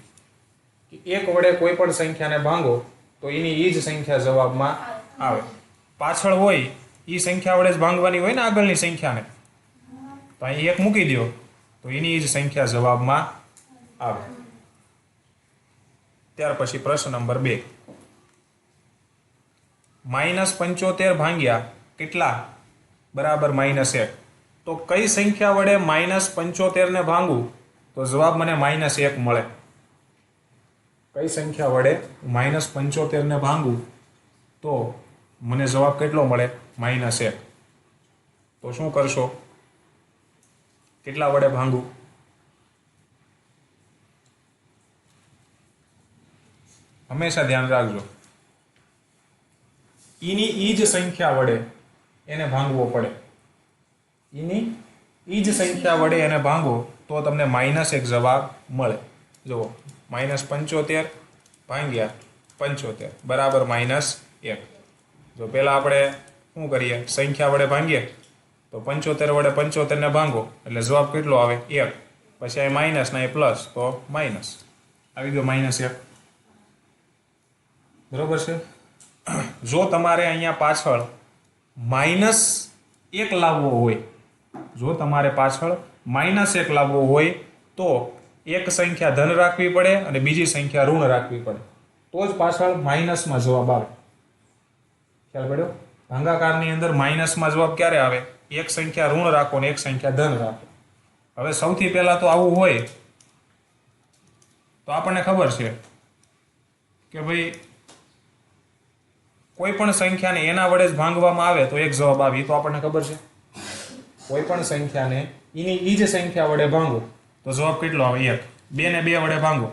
કે એક વડે કોઈ પણ સંખ્યાને ભાંગો તો એની ઈ જ સંખ્યા જવાબમાં આવે. પાછળ હોય એ સંખ્યા વડે જ ભાંગવાની હોય ને આગળની સંખ્યાને, તો અહીં એક મૂકી દો તો એની જ સંખ્યા જવાબમાં આવે. ત્યાર પછી પ્રશ્ન નંબર 2. -75 ભાગ્યા કેટલા બરાબર -1. તો કઈ સંખ્યા વડે -75 ને ભાંગું તો જવાબ મને -1 મળે. કઈ સંખ્યા વડે -75 ને ભાંગું તો મને જવાબ કેટલો મળે -1. તો શું કરશો? કેટલા વડે ભાંગું? હંમેશા ધ્યાન રાખજો, એની ઈ જ સંખ્યા વડે એને ભાંગવો પડે. એની ઈ જ સંખ્યા વડે એને ભાંગો તો તમને -1 જવાબ મળે. જુઓ, -75 ભાગ્યા 75 બરાબર -1. જો પહેલાં આપણે શું કરીએ, સંખ્યા વડે ભાંગીએ તો 75 વડે 75 ને ભાંગો એટલે જવાબ કેટલો આવે 1. પછી અહીં માઇનસ ને અહીં પ્લસ તો માઇનસ આવી ગયો -1. બરોબર છે. જો તમારે અહીંયા પાછળ -1 લાવવો હોય, જો તમારે પાછળ -1 લાવવો હોય તો એક સંખ્યા ધન રાખવી પડે અને બીજી સંખ્યા ઋણ રાખવી પડે, તો જ પાછળ માઇનસમાં જવાબ આવે. ખ્યાલ પડ્યો? ભાગાકારની અંદર માઇનસમાં જવાબ ક્યારે આવે? એક સંખ્યા ઋણ રાખો ને એક સંખ્યા ધન રાખો. હવે સૌથી પહેલા તો આવું હોય તો આપણને ખબર છે કે ભાઈ કોઈ પણ સંખ્યાને એના વડે જ ભાંગવામાં આવે તો એક જવાબ આવે. તો આપણને ખબર છે. કોઈ પણ સંખ્યાને એની ઈ જ સંખ્યા વડે ભાંગો તો જવાબ કેટલો આવે 1. 2 ને 2 વડે ભાંગો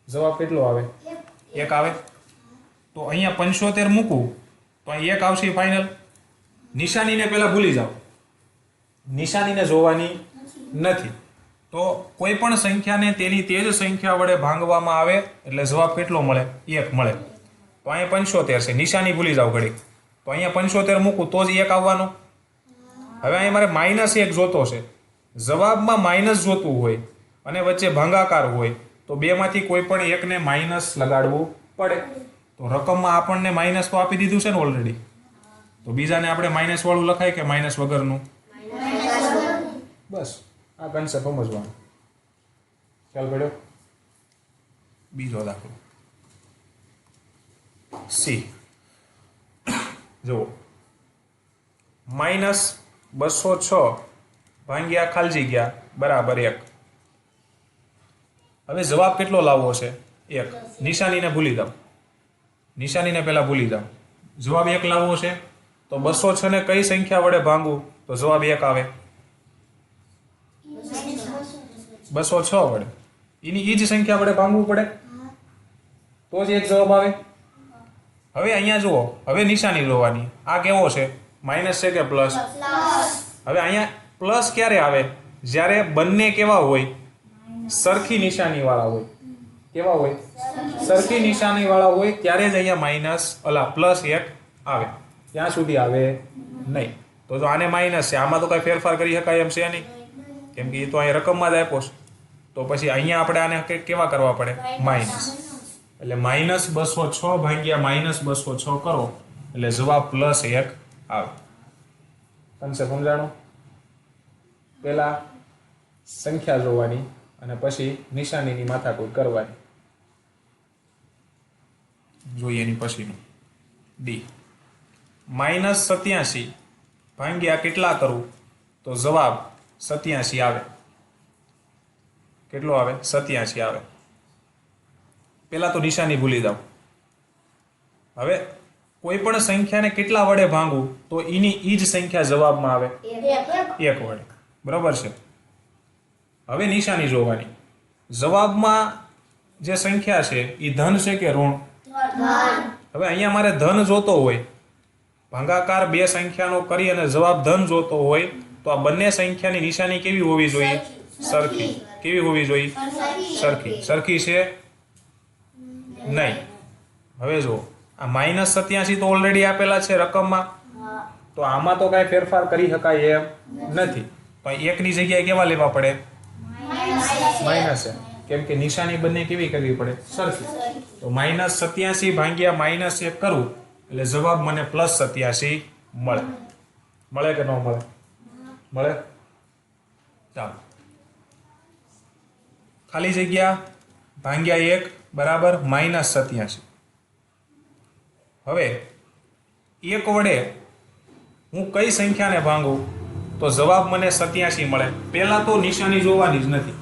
જવાબ કેટલો આવે 1 આવે. તો અહીંયા 75 મૂકું તો અહીં 1 આવશે ફાઇનલ. નિશાનીને પહેલા ભૂલી જાઓ, નિશાનીને જોવાની નથી. તો કોઈ પણ સંખ્યાને તેની તે જ સંખ્યા વડે ભાંગવામાં આવે એટલે જવાબ કેટલો મળે 1 મળે. તો અહીંયા 75 છે, નિશાની ભૂલી જાઓ ઘડી. તો અહીંયા 75 મૂકું તો જ 1 આવવાનો. હવે અહીંયા મારે -1 જોતો છે. જવાબમાં માઇનસ જોતું હોય અને વચ્ચે ભાગાકાર હોય તો બેમાંથી કોઈ પણ એકને માઇનસ લગાડવું પડે. તો રકમમાં આપણને માઇનસ તો આપી દીધું છે ને ઓલરેડી, તો બીજાને આપણે માઇનસ વાળું લખાય કે માઇનસ વગરનું? બસ આ કન્સેપ્ટ સમજવાનો. ખ્યાલ પડ્યો? બીજો દાખલો સી જુઓ, -206 ભાગ્યા ખાલી જગ્યા બરાબર 1. હવે જવાબ કેટલો લાવવો છે 1. નિશાનીને ભૂલી જાઓ, નિશાનીને પહેલા ભૂલી જાઓ. જવાબ 1 લાવવો છે તો 206 ને કઈ સંખ્યા વડે ભાંગવું તો જવાબ 1 આવે 206 વડે. એની ઈ જ સંખ્યા વડે ભાંગવું પડે તો જ 1 જવાબ આવે. હવે અહીંયા જુઓ, હવે નિશાની જોવાની. આ કેવો છે? માઇનસ છે કે પ્લસ? હવે અહીંયા પ્લસ ક્યારે આવે? જ્યારે બંને કેવા હોય? સરખી નિશાની વાળા હોય. કેવા હોય? સરખી નિશાની વાળા હોય ત્યારે જ અહીંયા +1 આવે. ત્યાં સુધી આવે નહીં. તો જો આને માઇનસ છે, આમાં તો કઈ ફેરફાર કરી શકાય એમ છે નહીં, કેમ કે એ તો અહીંયા રકમમાં જ આપ્યો છે. તો પછી અહીંયા આપણે આને કેવા કરવા પડે? માઇનસ. એટલે -206 ભાગ્યા -206 કરો એટલે જવાબ +1 આવે. કન્સેપ્ટ સમજાણો? પહેલા સંખ્યા જોવાની અને પછી નિશાનીની માથાકૂટ કરવાની. જોઈએ એની પછીનું ડી. -87 ભાગ્યા કેટલા કરું તો જવાબ 87 આવે. કેટલો આવે? 87 આવે. પહેલા તો નિશાની ભૂલી જાઓ. હવે કોઈ પણ સંખ્યાને કેટલા વડે ભાંગવું તો એની ઈ જ સંખ્યા જવાબમાં આવે 1 વડે. બરાબર છે. હવે નિશાની જોવાની. જવાબમાં જે સંખ્યા છે એ ધન છે કે ઋણ? હવે અહીંયા મારે ધન જોતો હોય, ભાગાકાર બે સંખ્યાનો કરી અને જવાબ ધન જોતો હોય, તો આ બંને સંખ્યાની નિશાની કેવી હોવી જોઈએ? સરખી. કેવી હોવી જોઈએ? સરખી. સરખી છે નહીં. હવે જો આ -87 તો ઓલરેડી આપેલા છે રકમમાં, તો આમાં તો કાંઈ ફેરફાર કરી શકાય એમ નથી. તો એકની જગ્યાએ કેવા લેવા પડે? માઇનસ. કેમ કે નિશાની બંને કેવી કરવી પડે? સરખી. તો -87 ભાગ્યા -1 કરું એટલે જવાબ મને +87 મળે. મળે કે ન મળે? મળે. ચાલો, ખાલી જગ્યા ભાગ્યા 1 બરાબર -87. હવે 1 વડે હું કઈ સંખ્યાને ભાંગું તો જવાબ મને 87 મળે? પહેલા તો નિશાની જોવાની જ નથી.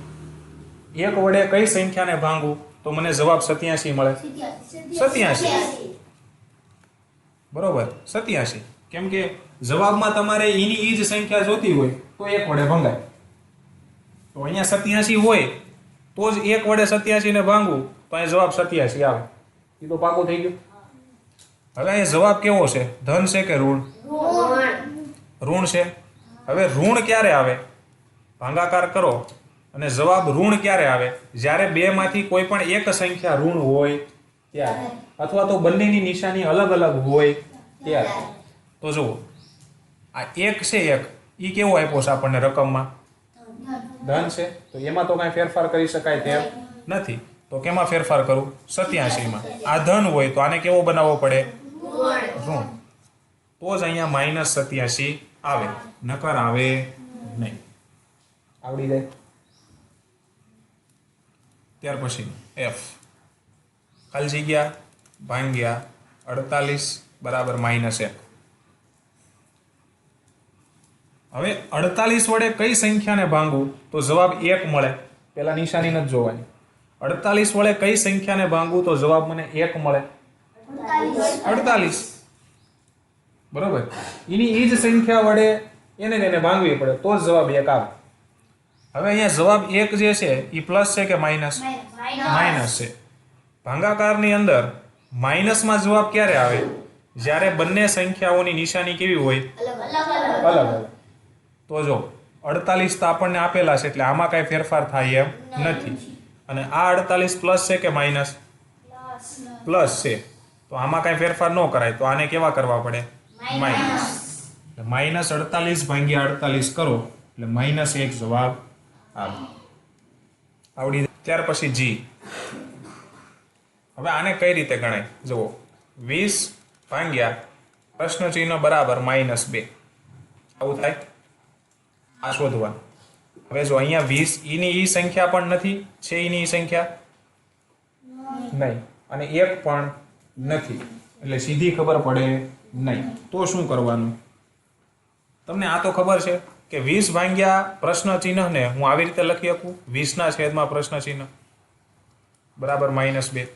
1 વડે કઈ સંખ્યાને ભાંગું તો મને જવાબ 87 મળે? 87. બરોબર, 87. કેમ કે જવાબમાં તમારે એની ઈ જ સંખ્યા જોતી હોય તો 1 વડે ભંગાય. તો અહીંયા 87 હોય તો જ 1 વડે 87 ને ભાંગું તો અહીં જવાબ 87 આવે. એ તો પાકું થઈ ગયું. હવે અહીંયા જવાબ કેવો છે? ધન છે કે ઋણ? ઋણ છે. હવે ઋણ ક્યારે આવે? ભાગાકાર કરો અને જવાબ ઋણ ક્યારે આવે? જ્યારે બે માંથી કોઈ પણ એક સંખ્યા ઋણ હોય ત્યારે, અથવા તો બંનેની નિશાની અલગ અલગ હોય ત્યારે. તો જુઓ, આ 1 છે, 1 ઈ કેવો આપ્યો છે આપણને રકમમાં? ધન છે. તો એમાં તો કાંઈ ફેરફાર કરી શકાય તેમ નથી. તો કેમાં ફેરફાર કરું? 87 માં. આ ધન હોય તો આને કેવો બનાવવો પડે? ઋણ. તો જ અહીંયા -87 આવે, નકર આવે નહીં. આવડી જાય. ત્યાર પછી F ખાલી જગ્યા ભાગ્યા 48 બરાબર -1. હવે 48 વડે કઈ સંખ્યાને ભાંગું તો જવાબ 1 મળે? પેલા નિશાની નથી જોવાની. 48 વડે કઈ સંખ્યાને ભાંગું તો જવાબ મને 1 મળે? 48. બરોબર. એની ઈ જ સંખ્યા વડે એને ભાંગવી પડે તો જ જવાબ 1 આવે. હવે અહીંયા જવાબ 1 જે છે એ પ્લસ છે કે માઇનસ? માઇનસ છે. ભાગાકારની અંદર માઇનસમાં જવાબ ક્યારે આવે? જ્યારે બંને સંખ્યાઓની નિશાની કેવી હોય? અલગ અલગ. તો જો 48 તો આપણને આપેલા છે એટલે આમાં કાંઈ ફેરફાર થાય એમ નથી. અને આ 48 પ્લસ છે કે માઇનસ? પ્લસ છે. તો આમાં કાંઈ ફેરફાર ન કરાય. તો આને કેવા કરવા પડે? માઇનસ. -48 ભાગ્યા 48 કરો એટલે -1 જવાબ આવે. આવડી. ત્યાર પછી G. હવે આને કઈ રીતે ગણાય? જુઓ, 20 ભાગ્યા પ્રશ્ન ચિહ્ન બરાબર -2. આવું થાય. આ શોધવાનું. હવે જો અહીંયા 20 ઈની ઈ સંખ્યા પણ નથી, છે ઈની ઈ સંખ્યા નહીં, અને 1 પણ નથી, એટલે સીધી ખબર પડે નહીં. તો શું કરવાનું? તમને આ તો ખબર છે કે 20 ભાગ્યા પ્રશ્ન ચિહ્નને હું આવી રીતે લખી શકું, 20 પ્રશ્ન ચિહ્ન બરાબર -2.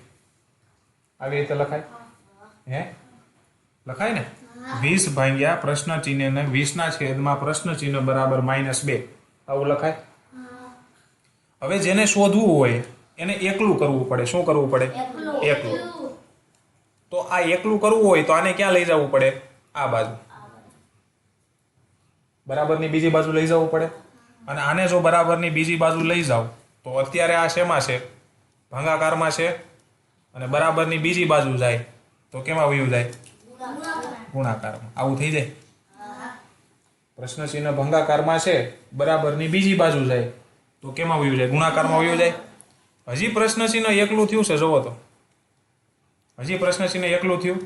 આવી રીતે લખાય? હે, લખાય ને? 20 ભાગ્યા પ્રશ્ન ચિહ્નને 20 પ્રશ્ન ચિહ્ન બરાબર -2. આવું લખાય. હવે જેને શોધવું હોય એને એકલું કરવું પડે. શું કરવું પડે? એકલું. તો આ એકલું કરવું હોય તો આને ક્યાં લઈ જવું પડે? આ બાજુ. બરાબરની બીજી બાજુ લઈ જવું પડે. અને આને જો બરાબરની બીજી બાજુ લઈ જાવ તો અત્યારે આ શેમાં છે? ભાગાકારમાં છે. અને બરાબરની બીજી બાજુ જાય તો કેમાં વયું જાય? ગુણાકારમાં. આવું થઈ જાય. પ્રશ્ન ચિહ્ન ભાગાકારમાં છે, બરાબરની બીજી બાજુ જાય તો કેમાં વયું જાય? ગુણાકારમાં વયું જાય. હજી પ્રશ્ન ચિહ્ન એકલું થયું છે, જોવો તો. હજી પ્રશ્ન ચિહ્ન એકલું થયું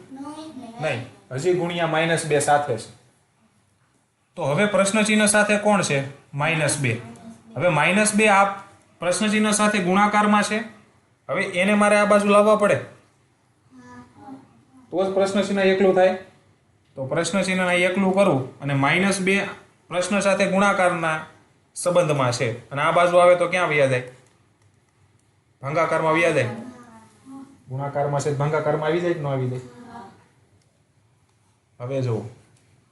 નહીં. હજી ગુણ્યા -2 સાથે છે. તો હવે પ્રશ્ન ચિહ્ન સાથે કોણ છે? -2. હવે -2 આ પ્રશ્ન ચિહ્ન સાથે ગુણાકારમાં છે. હવે એને મારે આ બાજુ લાવવા પડે તો જ પ્રશ્ન ચિહ્ન એકલું થાય. તો પ્રશ્ન ચિહ્ન એકલું કરું અને -2 પ્રશ્ન સાથે ગુણાકારના સંબંધમાં છે અને આ બાજુ આવે તો ક્યાં વ્યા જાય? ભાગાકારમાં વ્યા જાય. ગુણાકારમાં છે, ભાગાકારમાં આવી જાય કે ન આવી જાય? હવે જુઓ,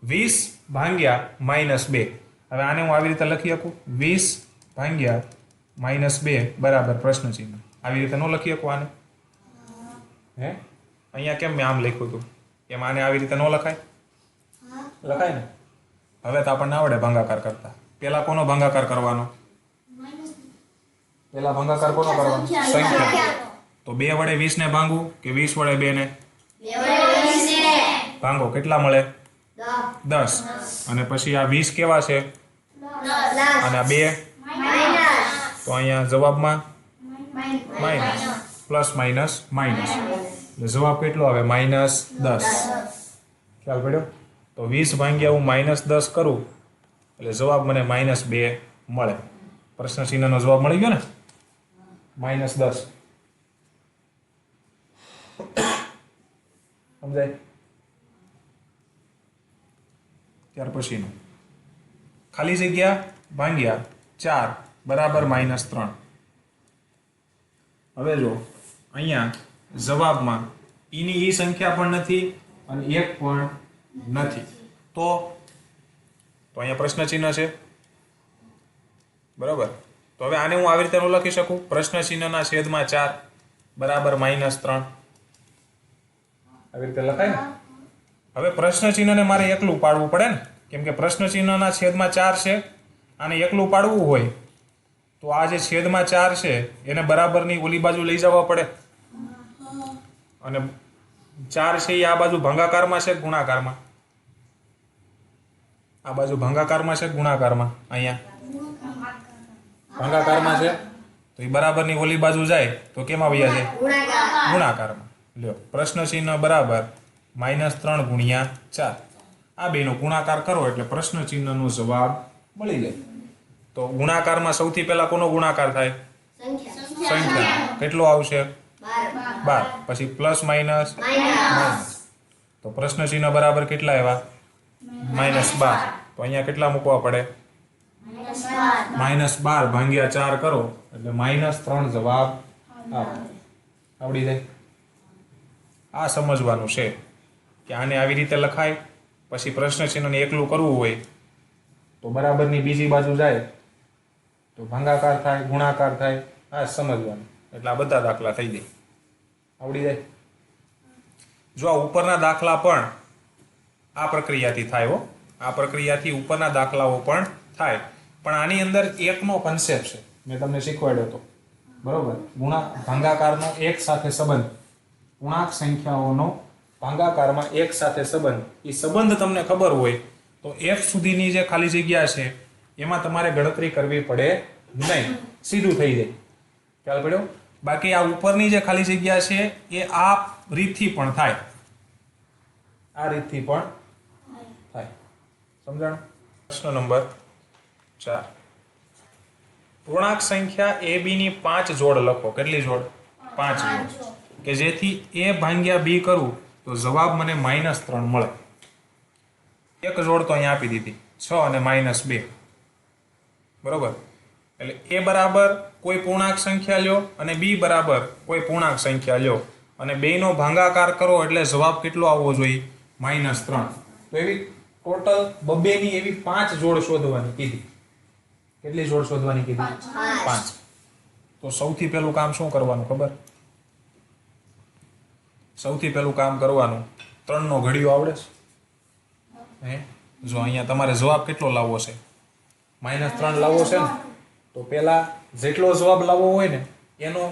20 ભાગ્યા -2. હવે આને હું આવી રીતે લખી શકું, 20 ભાગ્યા -2 બરાબર પ્રશ્ન ચિહ્ન. આવી રીતે ન લખી શકું આને? હે, અહીંયા કેમ મેં આમ લખ્યું હતું? એમ આને આવી રીતે ન લખાય? લખાય ને? હવે તો આપણને આવડે ભાગાકાર કરતા. પેલા કોનો ભાગાકાર કરવાનો? પેલા ભાગાકાર કોનો કરવાનો? સંખ્યા. તો 2 વડે 20 ને ભાંગવું કે 20 વડે 2 ને ભાંગો? કેટલા મળે? 10. અને પછી આ 20 કેવા છે? અને આ 2 તો અહીંયા જવાબમાં માઇનસ, પ્લસ માઇનસ માઇનસ, એટલે જવાબ કેટલો આવે? -10. ખ્યાલ પડ્યો? તો 20 ભાગ્યા હું -10 કરું એટલે જવાબ મને -2 મળે. પ્રશ્ન ચિહ્નનો જવાબ મળી ગયો ને? -10. સમજાય? ત્યાર પછીનું ખાલી જગ્યા ભાગ્યા 4 બરાબર -3. હવે જો અહીંયા જવાબમાં ઈની ઈ સંખ્યા પણ નથી અને 1 પણ નથી, તો અહીંયા પ્રશ્ન ચિહ્ન છે, બરાબર? તો હવે આને હું આવી રીતે ન લખી શકું? પ્રશ્ન ચિહ્નના છેદમાં 4 બરાબર -3. આવી રીતે લખાય ને? હવે પ્રશ્ન ચિહ્નને મારે એકલું પાડવું પડે ને, કેમ કે પ્રશ્ન ચિહ્નના છેદમાં 4 છે. આને એકલું પાડવું હોય તો આ જે છેદમાં 4 છે એને બરાબરની ઓલી બાજુ લઈ જવા પડે. અને 4 છે એ આ બાજુ ભાગાકારમાં છે કે ગુણાકારમાં? આ બાજુ ભાગાકારમાં છે કે ગુણાકારમાં? અહીંયા ભાગાકારમાં છે, તો એ બરાબરની ઓલી બાજુ જાય તો કેમાં વયા જાય? ગુણાકારમાં. લ્યો, પ્રશ્ન ચિહ્ન બરાબર -3 ગુણ્યા 4. આ બેનો ગુણાકાર કરો એટલે પ્રશ્ન ચિહ્નનો જવાબ મળી જાય. તો ગુણાકારમાં સૌથી પહેલા કોનો ગુણાકાર થાય? સંખ્યા. કેટલો આવશે? 12. પછી પ્લસ માઇનસ માઇનસ, તો પ્રશ્ન ચિહ્ન બરાબર કેટલા આવ્યા? -12. તો અહીંયા કેટલા મૂકવા પડે? -12 ભાગ્યા 4 કરો એટલે -3 જવાબ આવે. આવડી જાય? આ સમજવાનું છે કે આને આવી રીતે લખાય. પછી પ્રશ્ન ચિહ્નને એકલું કરવું હોય તો બરાબરની બીજી બાજુ જાય તો ભાગાકાર થાય, ગુણાકાર થાય. આ સમજવાનું. એટલે આ બધા દાખલા થઈ જાય. આવડી જાય? જો આ ઉપરના દાખલા પણ આ પ્રક્રિયાથી થાય હો, આ પ્રક્રિયાથી ઉપરના દાખલાઓ પણ થાય, પણ આની અંદર એકનો કન્સેપ્ટ છે, મેં તમને શીખવાડ્યો હતો, બરોબર? ભાગાકારનો એક સાથે સંબંધ, પૂર્ણાંક સંખ્યાઓનો ભાગાકારમાં એક સાથે સંબંધ. એ સંબંધ તમને ખબર હોય તો f સુધીની જે ખાલી જગ્યા છે એમાં તમારે ગણતરી કરવી પડે નહીં, સીધું થઈ જાય. ખ્યાલ પડ્યો? બાકી આ ઉપરની જે ખાલી જગ્યા છે એ આ રીતથી પણ થાય, આ રીતથી પણ થાય. સમજણ? પ્રશ્ન નંબર 4. પૂર્ણાંક સંખ્યા ab ની 5 જોડ લખો. કેટલી જોડ? 5 જોડ. કે જેથી a ભાગ્યા b કરું તો જવાબ મને -3 મળે. એક જોડ તો અહીંયા આપી દીધી 6 અને -2, બરોબર? એટલે a બરાબર કોઈ પૂર્ણાંક સંખ્યા લ્યો અને b બરાબર કોઈ પૂર્ણાંક સંખ્યા લ્યો અને બેયનો ભાગાકાર કરો એટલે જવાબ કેટલો આવવો જોઈએ? -3. તો એવી ટોટલ બબેની એવી 5 જોડ શોધવાની કીધી. કેટલી જોડ શોધવાની કીધી? 5. તો સૌથી પહેલું કામ શું કરવાનું ખબર? સૌથી પહેલું કામ કરવાનું, 3 નો ઘડિયો આવડે છે? હે, જો અહીંયા તમારે જવાબ કેટલો લાવવો છે? -3 લાવવો છે ને, તો પહેલા જેટલો જવાબ લાવવો હોય ને એનો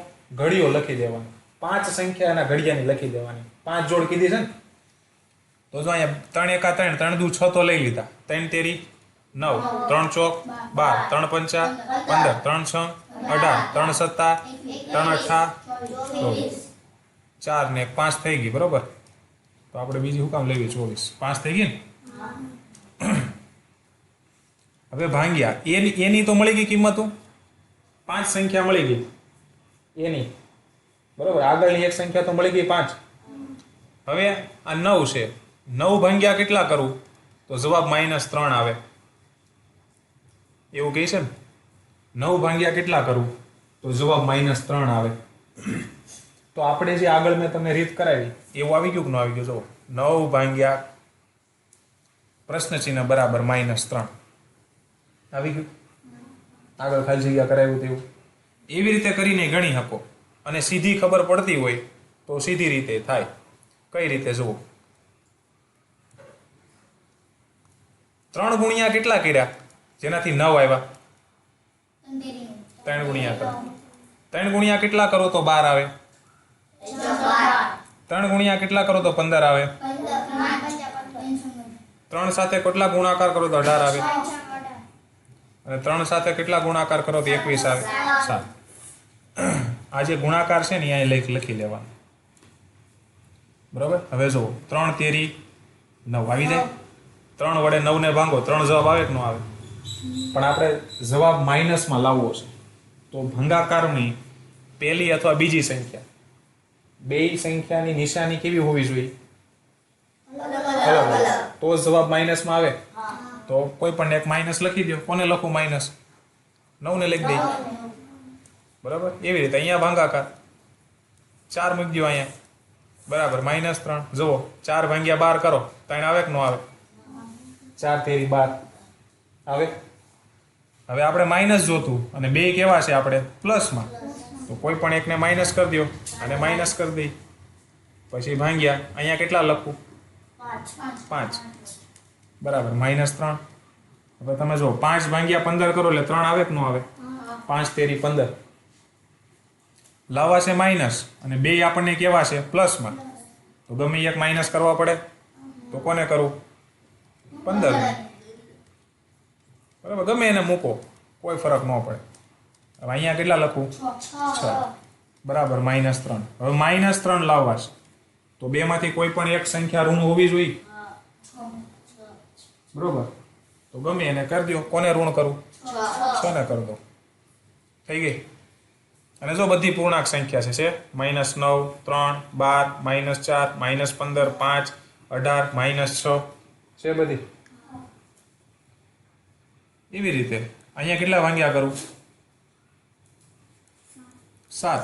ઘડિયો લખી દેવાનો. 5 સંખ્યા એના ઘડિયાની લખી દેવાની. 5 જોડ કીધી છે ને, તો જો અહીંયા 3 એકા 3, 3 દુ 6 તો લઈ લીધા, 3 તેરી 9, 3 ચોક 12, 3 પંચા 15, 3 6 18, 3 સત્તા 3 અઠ્ઠા 24, 4 ને 5 થઈ ગઈ, બરોબર? તો આપણે બીજી શું કામ લેવી? 24. 5 થઈ ગઈ ને? હવે ભાંગ્યા એની તો મળી ગઈ કિંમતો, 5 સંખ્યા મળી ગઈ એની, બરોબર? આગળની એક સંખ્યા તો મળી ગઈ 5. હવે આ 9 છે, 9 ભાંગ્યા કેટલા કરું તો જવાબ -3 આવે. એવું કહે છે ને, 9 ભાંગ્યા કેટલા કરું તો જવાબ -3 આવે. તો આપણે જે આગળ મેં તમને રીત કરાવી એવું આવી ગયું કે ન આવી ગયું? જો 9 ભાંગ્યા પ્રશ્ન ચિહ્ન બરાબર -3 આવી ગયું. આગળ ખાલી જગ્યા કરાવ્યું તેવું એવી રીતે કરીને ગણી શકો. અને સીધી ખબર પડતી હોય તો સીધી રીતે થાય. કઈ રીતે જુઓ 3 ગુણ્યા કેટલા કર્યા જેનાથી 9 આવ્યા 3 ગુણ્યા કરો 3 ગુણ્યા કેટલા કરો તો 12 આવે 3 ગુણ્યા કેટલા કરો તો 15 આવે 3 સાથે કેટલા ગુણાકાર કરો તો 18 આવે અને 3 સાથે કેટલા ગુણાકાર કરો તો 21 આવે 7 આ જે ગુણાકાર છે ને અહીંયા લખી લેવાનું બરાબર હવે જુઓ 3 તેરી 9 આવી જાય 3 વડે 9 ને ભાંગો 3 જવાબ આવે કે ન આવે પણ આપણે જવાબ માઇનસમાં લાવવો છે તો ભાંગાકારની પહેલી અથવા બીજી સંખ્યા બે સંખ્યાની નિશાની કેવી હોવી જોઈએ અલગ તો જવાબ માઇનસમાં આવે તો કોઈ પણ એક માઇનસ લખી દો કોને લખું માઇનસ 9 ને લખી દઈ બરાબર એવી રીતે અહીંયા ભાંગાકાર 4 મૂકી દો અહીંયા બરાબર -3 જુઓ 4 ભાંગ્યા 12 કરો 3 આવે કે ન આવે 4 તેરી 12 આવે હવે આપણે માઇનસ જોતું અને બે કેવા છે આપણે પ્લસમાં તો કોઈ પણ એકને માઇનસ કરી દો અને માઇનસ કરી દઈ પછી ભાંગ્યા અહીંયા કેટલા લખું 5 બરાબર -3 હવે તમે જો 5 ભાંગ્યા 15 કરો એટલે 3 આવે કે ન આવે 5 તેરી 15 લાવવા છે માઇનસ અને બે આપણને કેવા છે પ્લસમાં તો ગમે એક માઇનસ કરવા પડે તો કોને કરવું 15 બરાબર ગમે એને મૂકો કોઈ ફરક ન પડે હવે અહીંયા કેટલા લખું 6 બરાબર -3 હવે -3 લાવવા છે તો બેમાંથી કોઈ પણ એક સંખ્યા ઋણ હોવી જોઈએ બરોબર તો ગમે એને કરી દો કોને ઋણ કરું 6 ને કરી દો થઈ ગઈ અને જો બધી પૂર્ણાંક સંખ્યા છે -9 3 12 -4 -15 5 18 -6 છે બધી એવી રીતે અહીંયા કેટલા ભાંગ્યા કરું 7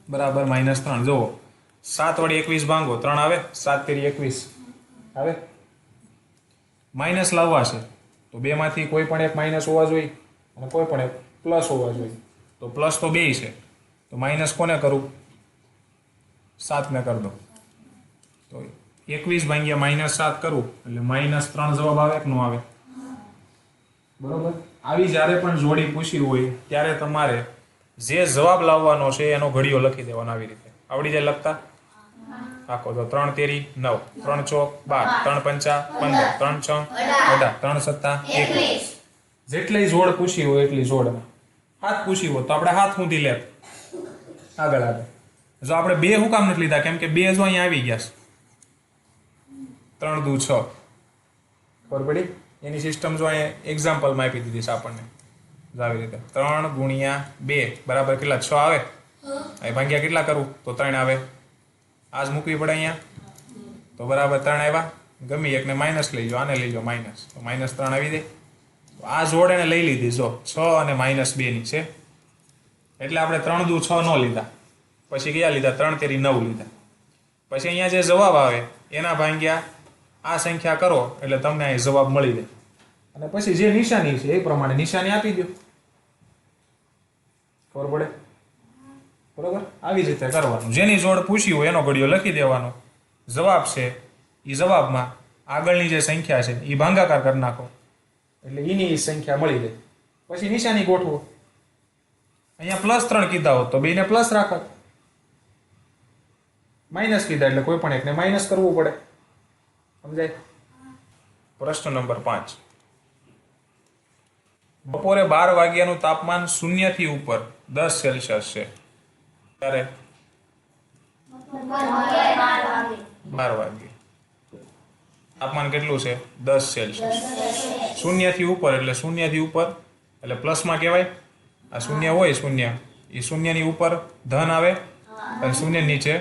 બરાબર -3 જુઓ 7 વડે 21 ભાંગો 3 આવે 7 તેરી 21 આવે માઇનસ લાવવા છે તો બેમાંથી કોઈ પણ એક માઇનસ હોવા જોઈએ અને કોઈ પણ એક પ્લસ હોવા જોઈએ તો પ્લસ તો બે છે તો માઇનસ કોને કરું 7 ને કરી દો તો 21 ભાંગ્યા -7 કરું એટલે -3 જવાબ આવે કે ન આવે બરોબર આવી જ્યારે પણ જોડી પૂછી હોય ત્યારે તમારે જે જવાબ લાવવાનો છે એનો ઘડિયો લખી દેવાનો આવી રીતે આવડી જાય લખતા આખો તો 3 તેરી 9 3 ચોક 12 3 પંચા 15 3 છ 18 3 સત્તા 21 જેટલી જોડ પૂછી હોય એટલી જોડમાં હાથ પૂછી હોય તો આપણે હાથ ઊંધી લે આગળ જો આપણે બે હું કામ નથી લીધા કેમ કે બે જો અહીંયા આવી ગયા છે 3 દુ 6 ખબર પડી એની સિસ્ટમ જો અહીંયા એક્ઝામ્પલમાં આપી દીધી છે આપણને આવી રીતે 3 ગુણ્યા 2 બરાબર કેટલા 6 આવે અહીં ભાગ્યા કેટલા કરું તો 3 આવે આજ મૂકવી પડે અહીંયા તો બરાબર 3 આવ્યા ગમે એકને માઇનસ લઈ જાઓ આને લઈ જાઓ માઇનસ તો -3 આવી દે આ જોડ એને લઈ લીધી જો 6 અને -2 ની છે એટલે આપણે 3 દુ 6 ન લીધા પછી કયા લીધા 3 તેરી 9 લીધા પછી અહીંયા જે જવાબ આવે એના ભાગ્યા આ સંખ્યા કરો એટલે તમને અહીં જવાબ મળી જાય અને પછી જે નિશાની છે એ પ્રમાણે નિશાની આપી દો ખબર પડે બરોબર આવી રીતે કરવાનું જેની જોડ પૂછી હોય એનો ઘડિયો લખી દેવાનો જવાબ છે એ જવાબમાં આગળની જે સંખ્યા છે એ ભાંગાકાર કરી નાખો એટલે એની સંખ્યા મળી જાય પછી નિશાની ગોઠવો અહીંયા +3 કીધા હોત તો બેને પ્લસ રાખો માઇનસ કીધા એટલે કોઈ પણ એકને માઇનસ કરવું પડે સમજાય પ્રશ્ન નંબર 5 બપોરે 12 વાગ્યાનું તાપમાન 0 થી ઉપર 10 સેલ્સિયસ છે ત્યારે 12 વાગે તાપમાન કેટલું છે 10 સેલ્સિયસ 0 થી ઉપર એટલે 0 થી ઉપર એટલે પ્લસમાં કહેવાય આ 0 હોય 0 એ 0 ની ઉપર ધન આવે અને 0 નીચે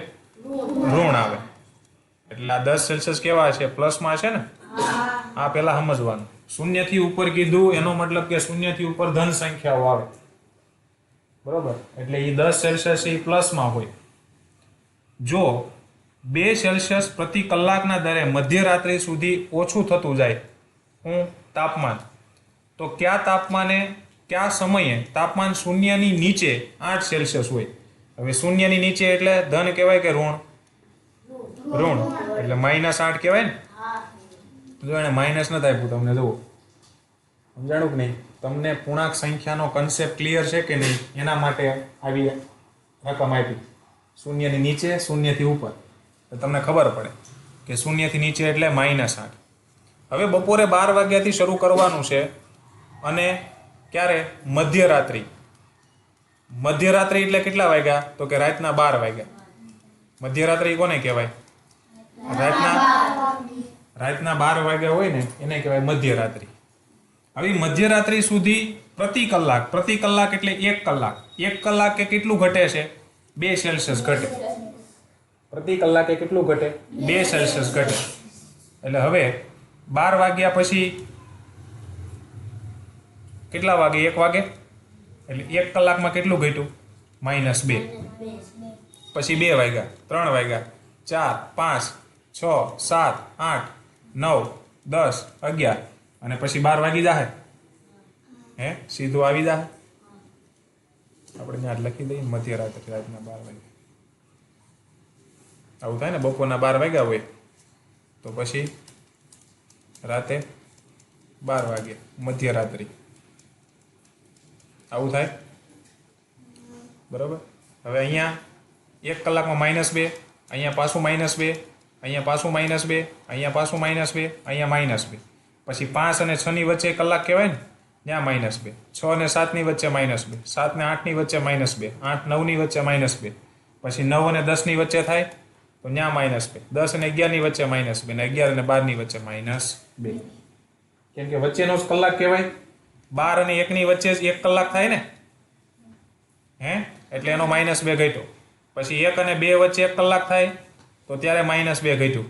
ઋણ આવે એટલે આ 10 સેલ્સિયસ કેવા છે પ્લસમાં છે ને આ પહેલા સમજવાનું 0 થી ઉપર કીધું એનો મતલબ કે 0 થી ઉપર ધન સંખ્યાઓ આવે બરોબર એટલે એ 10 સેલ્સિયસ એ પ્લસમાં હોય જો 2 સેલ્સિયસ પ્રતિ કલાકના દરે મધ્યરાત્રિ સુધી ઓછું થતું જાય તાપમાન તો કયા સમયે તાપમાન 0 ની નીચે 8 સેલ્સિયસ હોય હવે 0 ની નીચે એટલે ધન કહેવાય કે ઋણ ઋણ એટલે -8 કહેવાય ને. જો એને માઇનસ નથી આપ્યું તમને, જુઓ સમજાણું કે નહીં? તમને પૂર્ણાંક સંખ્યાનો કન્સેપ્ટ ક્લિયર છે કે નહીં એના માટે આવી રકમ આપી. શૂન્યની નીચે, શૂન્યથી ઉપર, તો તમને ખબર પડે કે શૂન્યથી નીચે એટલે -8. હવે બપોરે 12 વાગ્યાથી શરૂ કરવાનું છે અને ક્યારે? મધ્યરાત્રિ. મધ્યરાત્રિ એટલે કેટલા વાગ્યા? તો કે રાતના 12 વાગ્યા. મધ્યરાત્રિ કોને કહેવાય? રાતના 12 વાગ્યા હોય ને એને કહેવાય મધ્યરાત્રિ. હવે મધ્યરાત્રિ સુધી પ્રતિ કલાક એટલે 1 કલાક. 1 કલાકે કેટલું ઘટે છે? 2 સેલ્સિયસ ઘટે. પ્રતિ કલાકે કેટલું ઘટે? 2 સેલ્સિયસ ઘટે. એટલે હવે 12 વાગ્યા પછી કેટલા વાગે? 1 વાગે. એટલે 1 કલાકમાં કેટલું ઘટ્યું? -2. પછી 2 વાગ્યા, 3 વાગ્યા, 4, 5, 6, 7, 8, 9, 10, 11 અને પછી 12 વાગી જાહે. હે, સીધું આવી જાહે. આપણે ત્યાં લખી દઈએ મધ્યરાત્રિ, રાતના 12 વાગે. આવું થાય ને, બપોરના 12 વાગ્યા હોય તો પછી રાતે 12 વાગે મધ્યરાત્રિ. આવું થાય બરોબર. હવે અહીંયા 1 કલાકમાં -2, અહીંયા પાછું -2, અહીંયા પાછું -2, અહીંયા પાછું -2, અહીંયા -2. પછી 5 અને 6 ની વચ્ચે કલાક કહેવાય ને, ત્યાં -2. 6 અને 7 ની વચ્ચે -2, 7 ને 8 ની વચ્ચે -2, 8 9 ની વચ્ચે -2. પછી 9 અને 10 ની વચ્ચે થાય તો ત્યાં -2, 10 અને 11 ની વચ્ચે -2 ને 11 અને 12 ની વચ્ચે -2. કેમ કે વચ્ચેનો જ કલાક કહેવાય. 12 અને 1 ની વચ્ચે જ 1 કલાક થાય ને, હે, એટલે એનો -2 ઘટ્યો. પછી 1 અને 2 વચ્ચે 1 કલાક થાય તો ત્યારે -2 ઘટ્યું.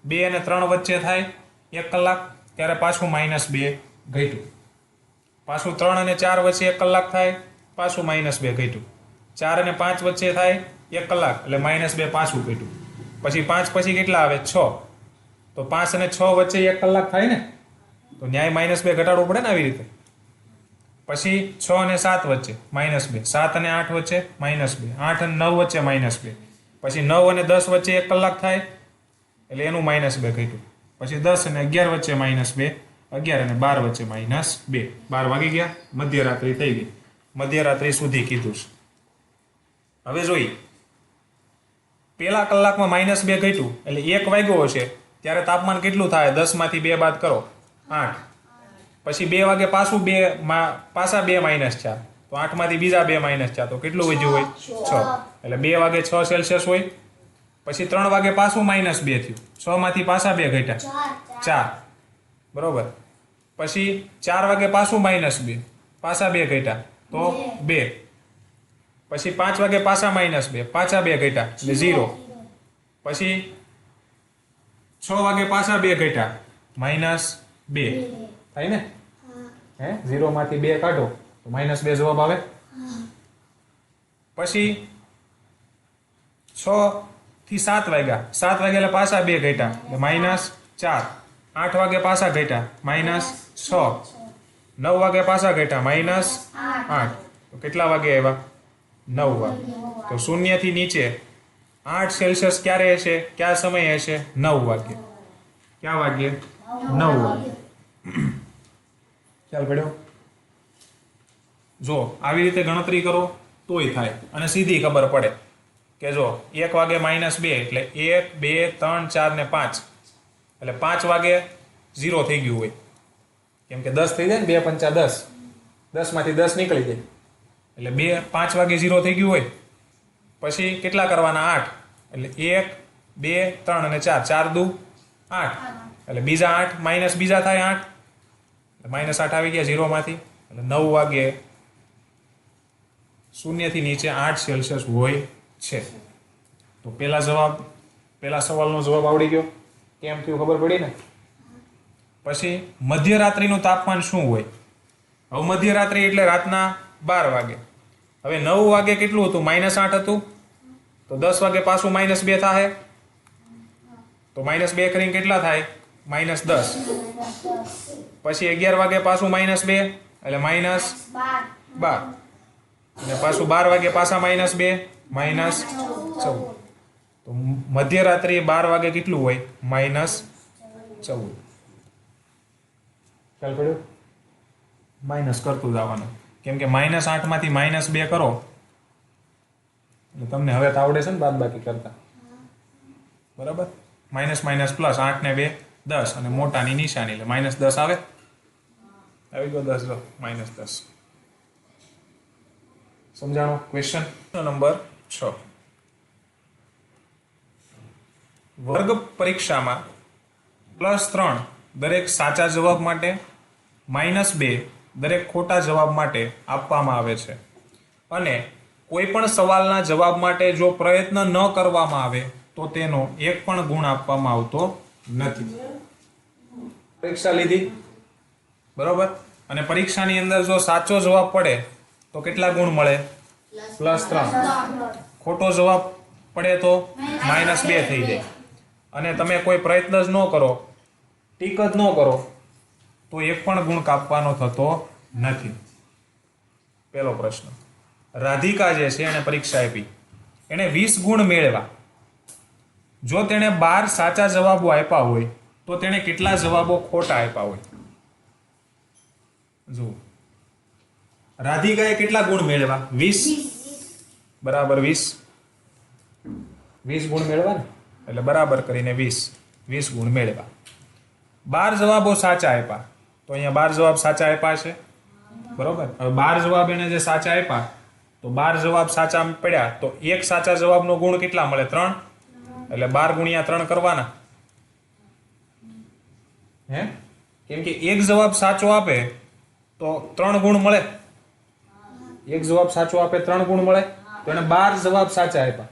2 અને 3 વચ્ચે થાય 1 કલાક ત્યારે પાછું -2 ઘટ્યું. પાછું 3 અને 4 વચ્ચે 1 કલાક થાય પાછું -2 ઘટ્યું. 4 અને 5 વચ્ચે થાય 1 કલાક એટલે -2 પાછું ઘટ્યું. પછી 5 પછી કેટલા આવે? 6. તો 5 અને 6 વચ્ચે 1 કલાક થાય ને, તો ન્યાય -2 ઘટાડવું પડે ને આવી રીતે. પછી 6 અને 7 વચ્ચે -2, 7 અને 8 વચ્ચે -2, 8 અને 9 વચ્ચે -2. પછી 9 અને 10 વચ્ચે 1 કલાક થાય એટલે એનું -2 ઘટ્યું. પછી 10 અને 11 વચ્ચે -2, 11 અને 12 વચ્ચે -2. 12 વાગી ગયા, મધ્યરાત્રિ થઈ ગઈ. મધ્યરાત્રિ સુધી કીધું છે. હવે જોઈએ, પેલા કલાકમાં -2 ઘટ્યું એટલે 1 વાગ્યો હશે ત્યારે તાપમાન કેટલું થાય? 10 માંથી 2 બાદ કરો 8. પછી 2 વાગે પાછા 2 -4, તો 8 માંથી બીજા 2 -4 તો કેટલું વધ્યું હોય? 6. એટલે 2 વાગે 6 સેલ્સિયસ હોય. પછી 3 વાગે પાછું -2 થયું, 6 માંથી પાછા 2 ઘટ્યા 4 બરોબર. પછી 4 વાગે પાછું -2, પાછા 2 ઘટ્યા તો 2. પછી 5 વાગે પાછા -2, પાછા 2 ઘટ્યા એટલે 0. પછી 6 વાગે પાછા 2 ઘટ્યા -2 થાય ને, હે, 0 માંથી 2 કાઢો તો -2 જવાબ આવે. પછી 6 થી 7 વાગ્યા, 7 વાગ્યા એટલે પાછા 2 ઘટ્યા એટલે -4. 8 વાગે પાછા ઘટ્યા -6. 9 વાગે પાછા ઘટ્યા -8. તો કેટલા વાગે આવ્યા? 9 વાગે. તો 0 થી નીચે 8 સેલ્સિયસ ક્યારે હશે? કયા સમયે હશે? 9 વાગે. ક્યાં વાગે? 9 વાગે. ખ્યાલ પડ્યો? જો આવી રીતે ગણતરી કરો તોય થાય અને સીધી ખબર પડે કે જો 1 વાગે -2 એટલે 1, 2, 3, 4 ને 5 એટલે 5 વાગે 0 થઈ ગયું હોય. કેમ કે 10 થઈ જાય ને, 2 પંચા 10, 10 માંથી 10 નીકળી જાય એટલે 5 વાગે 0 થઈ ગયું હોય. પછી કેટલા કરવાના? 8. એટલે 1, 2, 3 અને 4, 4 દુ 8 એટલે બીજા 8 માઇનસ બીજા થાય 8 એટલે -8 આવી ગયા 0 માંથી. એટલે 9 વાગે 0 થી નીચે 8 સેલ્સિયસ હોય છે. તો પેલા સવાલનો જવાબ આવડી ગયો. કેમ થયું ખબર પડી ને. પછી મધ્યરાત્રિનું તાપમાન શું હોય? હવે મધ્યરાત્રિ એટલે રાતના 12 વાગે. હવે 9 વાગે કેટલું હતું? -8 હતું. તો 10 વાગે પાછું -2 થાય તો -2 કરીને કેટલા થાય? -10. પછી 11 વાગે પાછું -2 એટલે -12. અને પાછું 12 વાગે પાછા -2 -14. તો તો મધ્યરાત્રિએ 12 વાગે કેટલું હોય? -14. ખ્યાલ પડ્યો? માઇનસ કરતું જવાનું, કેમ કે -8 માંથી -2 કરો એટલે તમને હવે તો આવડે છે ને બાદબાકી કરતા, બરાબર? માઇનસ માઇનસ પ્લસ, 8 ને 2 10, અને મોટાની નિશાની એટલે -10 આવે. આવી ગયો 10, જો -10. સમજાણો? Question number 6. વર્ગ પરીક્ષામાં +3 દરેક સાચા જવાબ માટે, -2 દરેક ખોટા જવાબ માટે આપવામાં આવે છે, અને કોઈ પણ સવાલના જવાબ માટે જો પ્રયત્ન ન કરવામાં આવે તો તેનો એક પણ ગુણ આપવામાં આવતો નથી. પરીક્ષા લીધી, બરોબર? અને પરીક્ષાની અંદર જો સાચો જવાબ પડે તો કેટલા ગુણ મળે? +3. ખોટો જવાબ પડે તો -2 થઈ જાય. અને તમે કોઈ પ્રયત્ન જ ન કરો, ટીક જ ન કરો, તો એક પણ ગુણ કાપવાનો થતો નથી. પહેલો પ્રશ્ન. રાધિકા જે છે એને પરીક્ષા આપી, એને 20 ગુણ મેળવ્યા. જો તેણે 12 સાચા જવાબો આપ્યા હોય તો તેણે કેટલા જવાબો ખોટા આપ્યા હોય? જુઓ, રાધિકાએ કેટલા ગુણ મેળવ્યા? 20 બરાબર 20. 20 ગુણ મેળવ્યા ને, એટલે બરાબર કરીને 20 ગુણ મેળવ્યા. 12 જવાબો સાચા આપ્યા, તો અહીંયા 12 જવાબ સાચા આપ્યા છે, બરોબર? હવે 12 જવાબ એને જે સાચા આપ્યા, તો 12 જવાબ સાચા પડ્યા તો એક સાચા જવાબનો ગુણ કેટલા મળે? 3. એટલે 12 ગુણ્યા 3 કરવાના. હે? કેમ કે એક જવાબ સાચો આપે તો 3 ગુણ મળે. એક જવાબ સાચો આપે 3 ગુણ મળે. તો એને 12 જવાબ સાચા આપ્યા,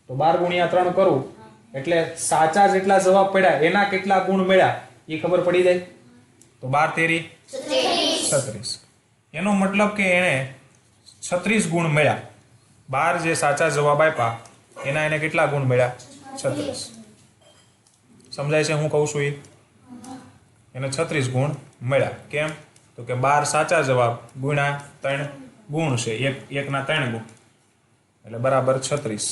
તો 12 ગુણ્યા 3 કરું એટલે સાચા જેટલા જવાબ પડ્યા એના કેટલા ગુણ મળ્યા એ ખબર પડી જાય. તો 12 તેરી 36. એનો મતલબ કે એને 36 ગુણ મળ્યા. 12 જે સાચા જવાબ આપ્યા એના એને કેટલા ગુણ મળ્યા? 36. સમજાય છે હું કહું છું? એને 36 ગુણ મળ્યા. કેમ? તો કે 12 સાચા જવાબ ગુણ્યા 3 ગુણ છે, એકના 3 ગુણ, એટલે બરાબર 36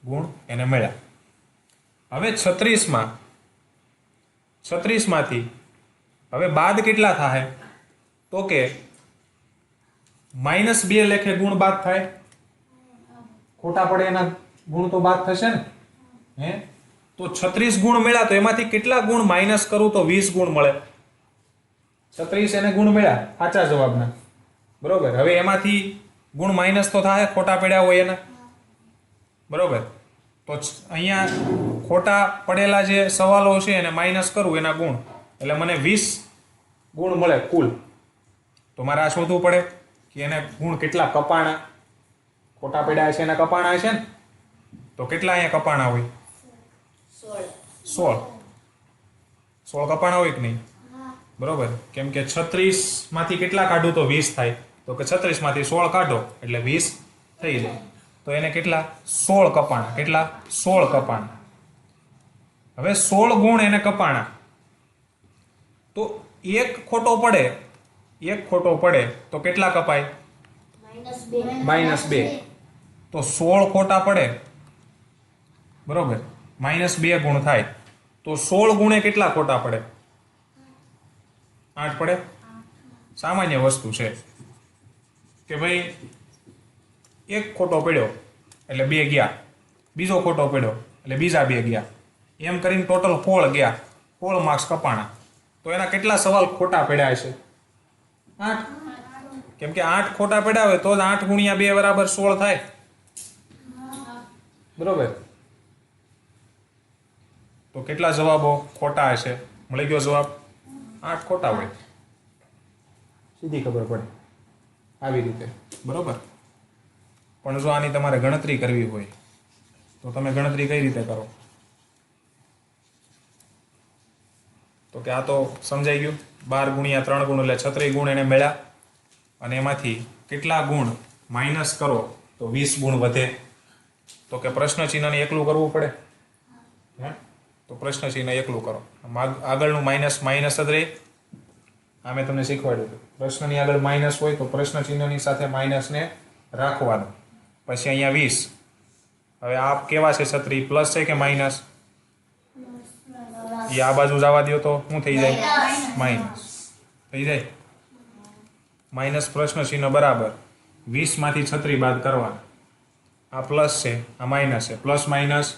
ગુણ એને મળ્યા. હવે 36 માંથી હવે બાદ કેટલા થાય? તો કે -2 લેખે ગુણ બાદ થાય. ખોટા પડે એના ગુણ તો બાદ થશે ને. હે? તો 36 ગુણ મળ્યા, તો એમાંથી કેટલા ગુણ માઇનસ કરું તો 20 ગુણ મળે. 36 એને ગુણ મળ્યા સાચા જવાબના, બરોબર? હવે એમાંથી ગુણ માઇનસ તો થાય, ખોટા પડ્યા હોય એના, બરોબર? તો અહીંયા ખોટા પડેલા જે સવાલો છે એને માઇનસ કરું એના ગુણ, એટલે મને 20 ગુણ મળે કુલ. તો મારે આ શોધવું પડે કે એને ગુણ કેટલા કપાણા. ખોટા પડ્યા છે એના કપાણા છે ને, તો કેટલા અહીંયા કપાણા હોય? 16 કપાણા હોય કે નહીં? બરોબર? કેમ કે 36 માંથી કેટલા કાઢું તો 20 થાય, તો કે 36 માંથી 16 કાઢો એટલે 20 થઈ જાય. તો એને કેટલા? 16 કપાણા. કેટલા? 16 કપાણા. હવે 16 ગુણ એને કપાણા, તો એક ખોટો પડે તો કેટલા કપાય? -2. તો 16 ખોટા પડે, બરોબર? -2 ગુણ થાય, તો 16 ગુણે કેટલા ખોટા પડે? 8 પડે. સામાન્ય વસ્તુ છે કે ભાઈ એક ખોટો પડ્યો એટલે 2 ગયા, બીજો ખોટો પડ્યો એટલે બીજા 2 ગયા, એમ કરીને ટોટલ 16 ગયા. 16 માર્ક્સ કપાણા. તો એના કેટલા સવાલ ખોટા પડ્યા હશે? 8. કેમ કે 8 ખોટા પડ્યા હોય તો જ 8 ગુણ્યા 2 બરાબર 16 થાય, બરોબર? તો કેટલા જવાબો ખોટા હશે? મળી ગયો જવાબ. 8 ખોટા હોય. સીધી ખબર પડે આવી રીતે, બરોબર? પણ જો આની તમારે ગણતરી કરવી હોય તો તમે ગણતરી કઈ રીતે કરો? તો કે આ તો સમજાઈ ગયું. 12 ગુણ્યા 3 ગુણ એટલે 36 ગુણ એને મળ્યા, અને એમાંથી કેટલા ગુણ માઇનસ કરો તો 20 ગુણ વધે. તો કે પ્રશ્ન ચિહ્નને એકલું કરવું પડે. હે? તો પ્રશ્ન ચિહ્ન એકલું કરો. આગળનું માઇનસ જ રહે. આ મેં તમને શીખવાડ્યું હતું. પ્રશ્નની આગળ માઇનસ હોય તો પ્રશ્ન ચિહ્નની સાથે માઇનસને રાખવાનું. પછી અહીંયા 20. હવે આ કેવા છે છત્રી, પ્લસ છે કે માઇનસ? એ આ બાજુ જવા દો તો શું થઈ જાય? માઇનસ થઈ જાય. માઇનસ પ્રશ્ન ચિહ્ન બરાબર 20 માંથી 36 બાદ કરવાના. આ પ્લસ છે, આ માઇનસ છે, પ્લસ માઇનસ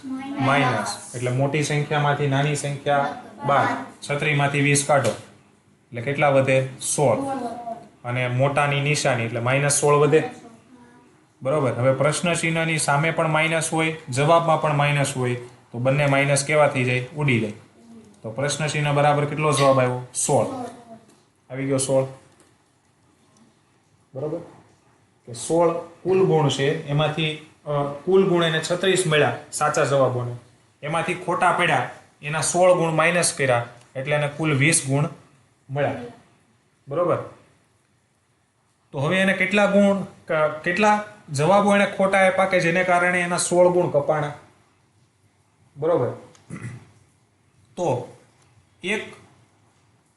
માઇનસ, એટલે મોટી સંખ્યામાંથી નાની સંખ્યા બાદ 36 માંથી 20 કાઢો એટલે કેટલા વધે? 16. અને મોટાની નિશાની એટલે -16 વધે. બરોબર. હવે પ્રશ્ન ચિહ્નની સામે પણ માઇનસ હોય, જવાબમાં પણ માઇનસ હોય, તો બંને માઇનસ કેવા થઈ જાય? ઉડી જાય. તો પ્રશ્ન ચિહ્ન બરાબર કેટલો જવાબ આવ્યો? 16. આવી ગયો 16. બરોબર. કે 16 કુલ ગુણ છે, એમાંથી કુલ ગુણ એને 36 મળ્યા સાચા જવાબોને, એમાંથી ખોટા પડ્યા એના 16 ગુણ માઇનસ કર્યા એટલે એને કુલ 20 ગુણ મળ્યા. બરોબર. તો હવે એને કેટલા ગુણ, કેટલા જવાબો એને ખોટા આપ્યા કે જેને કારણે એના 16 ગુણ કપાણા? બરોબર. તો એક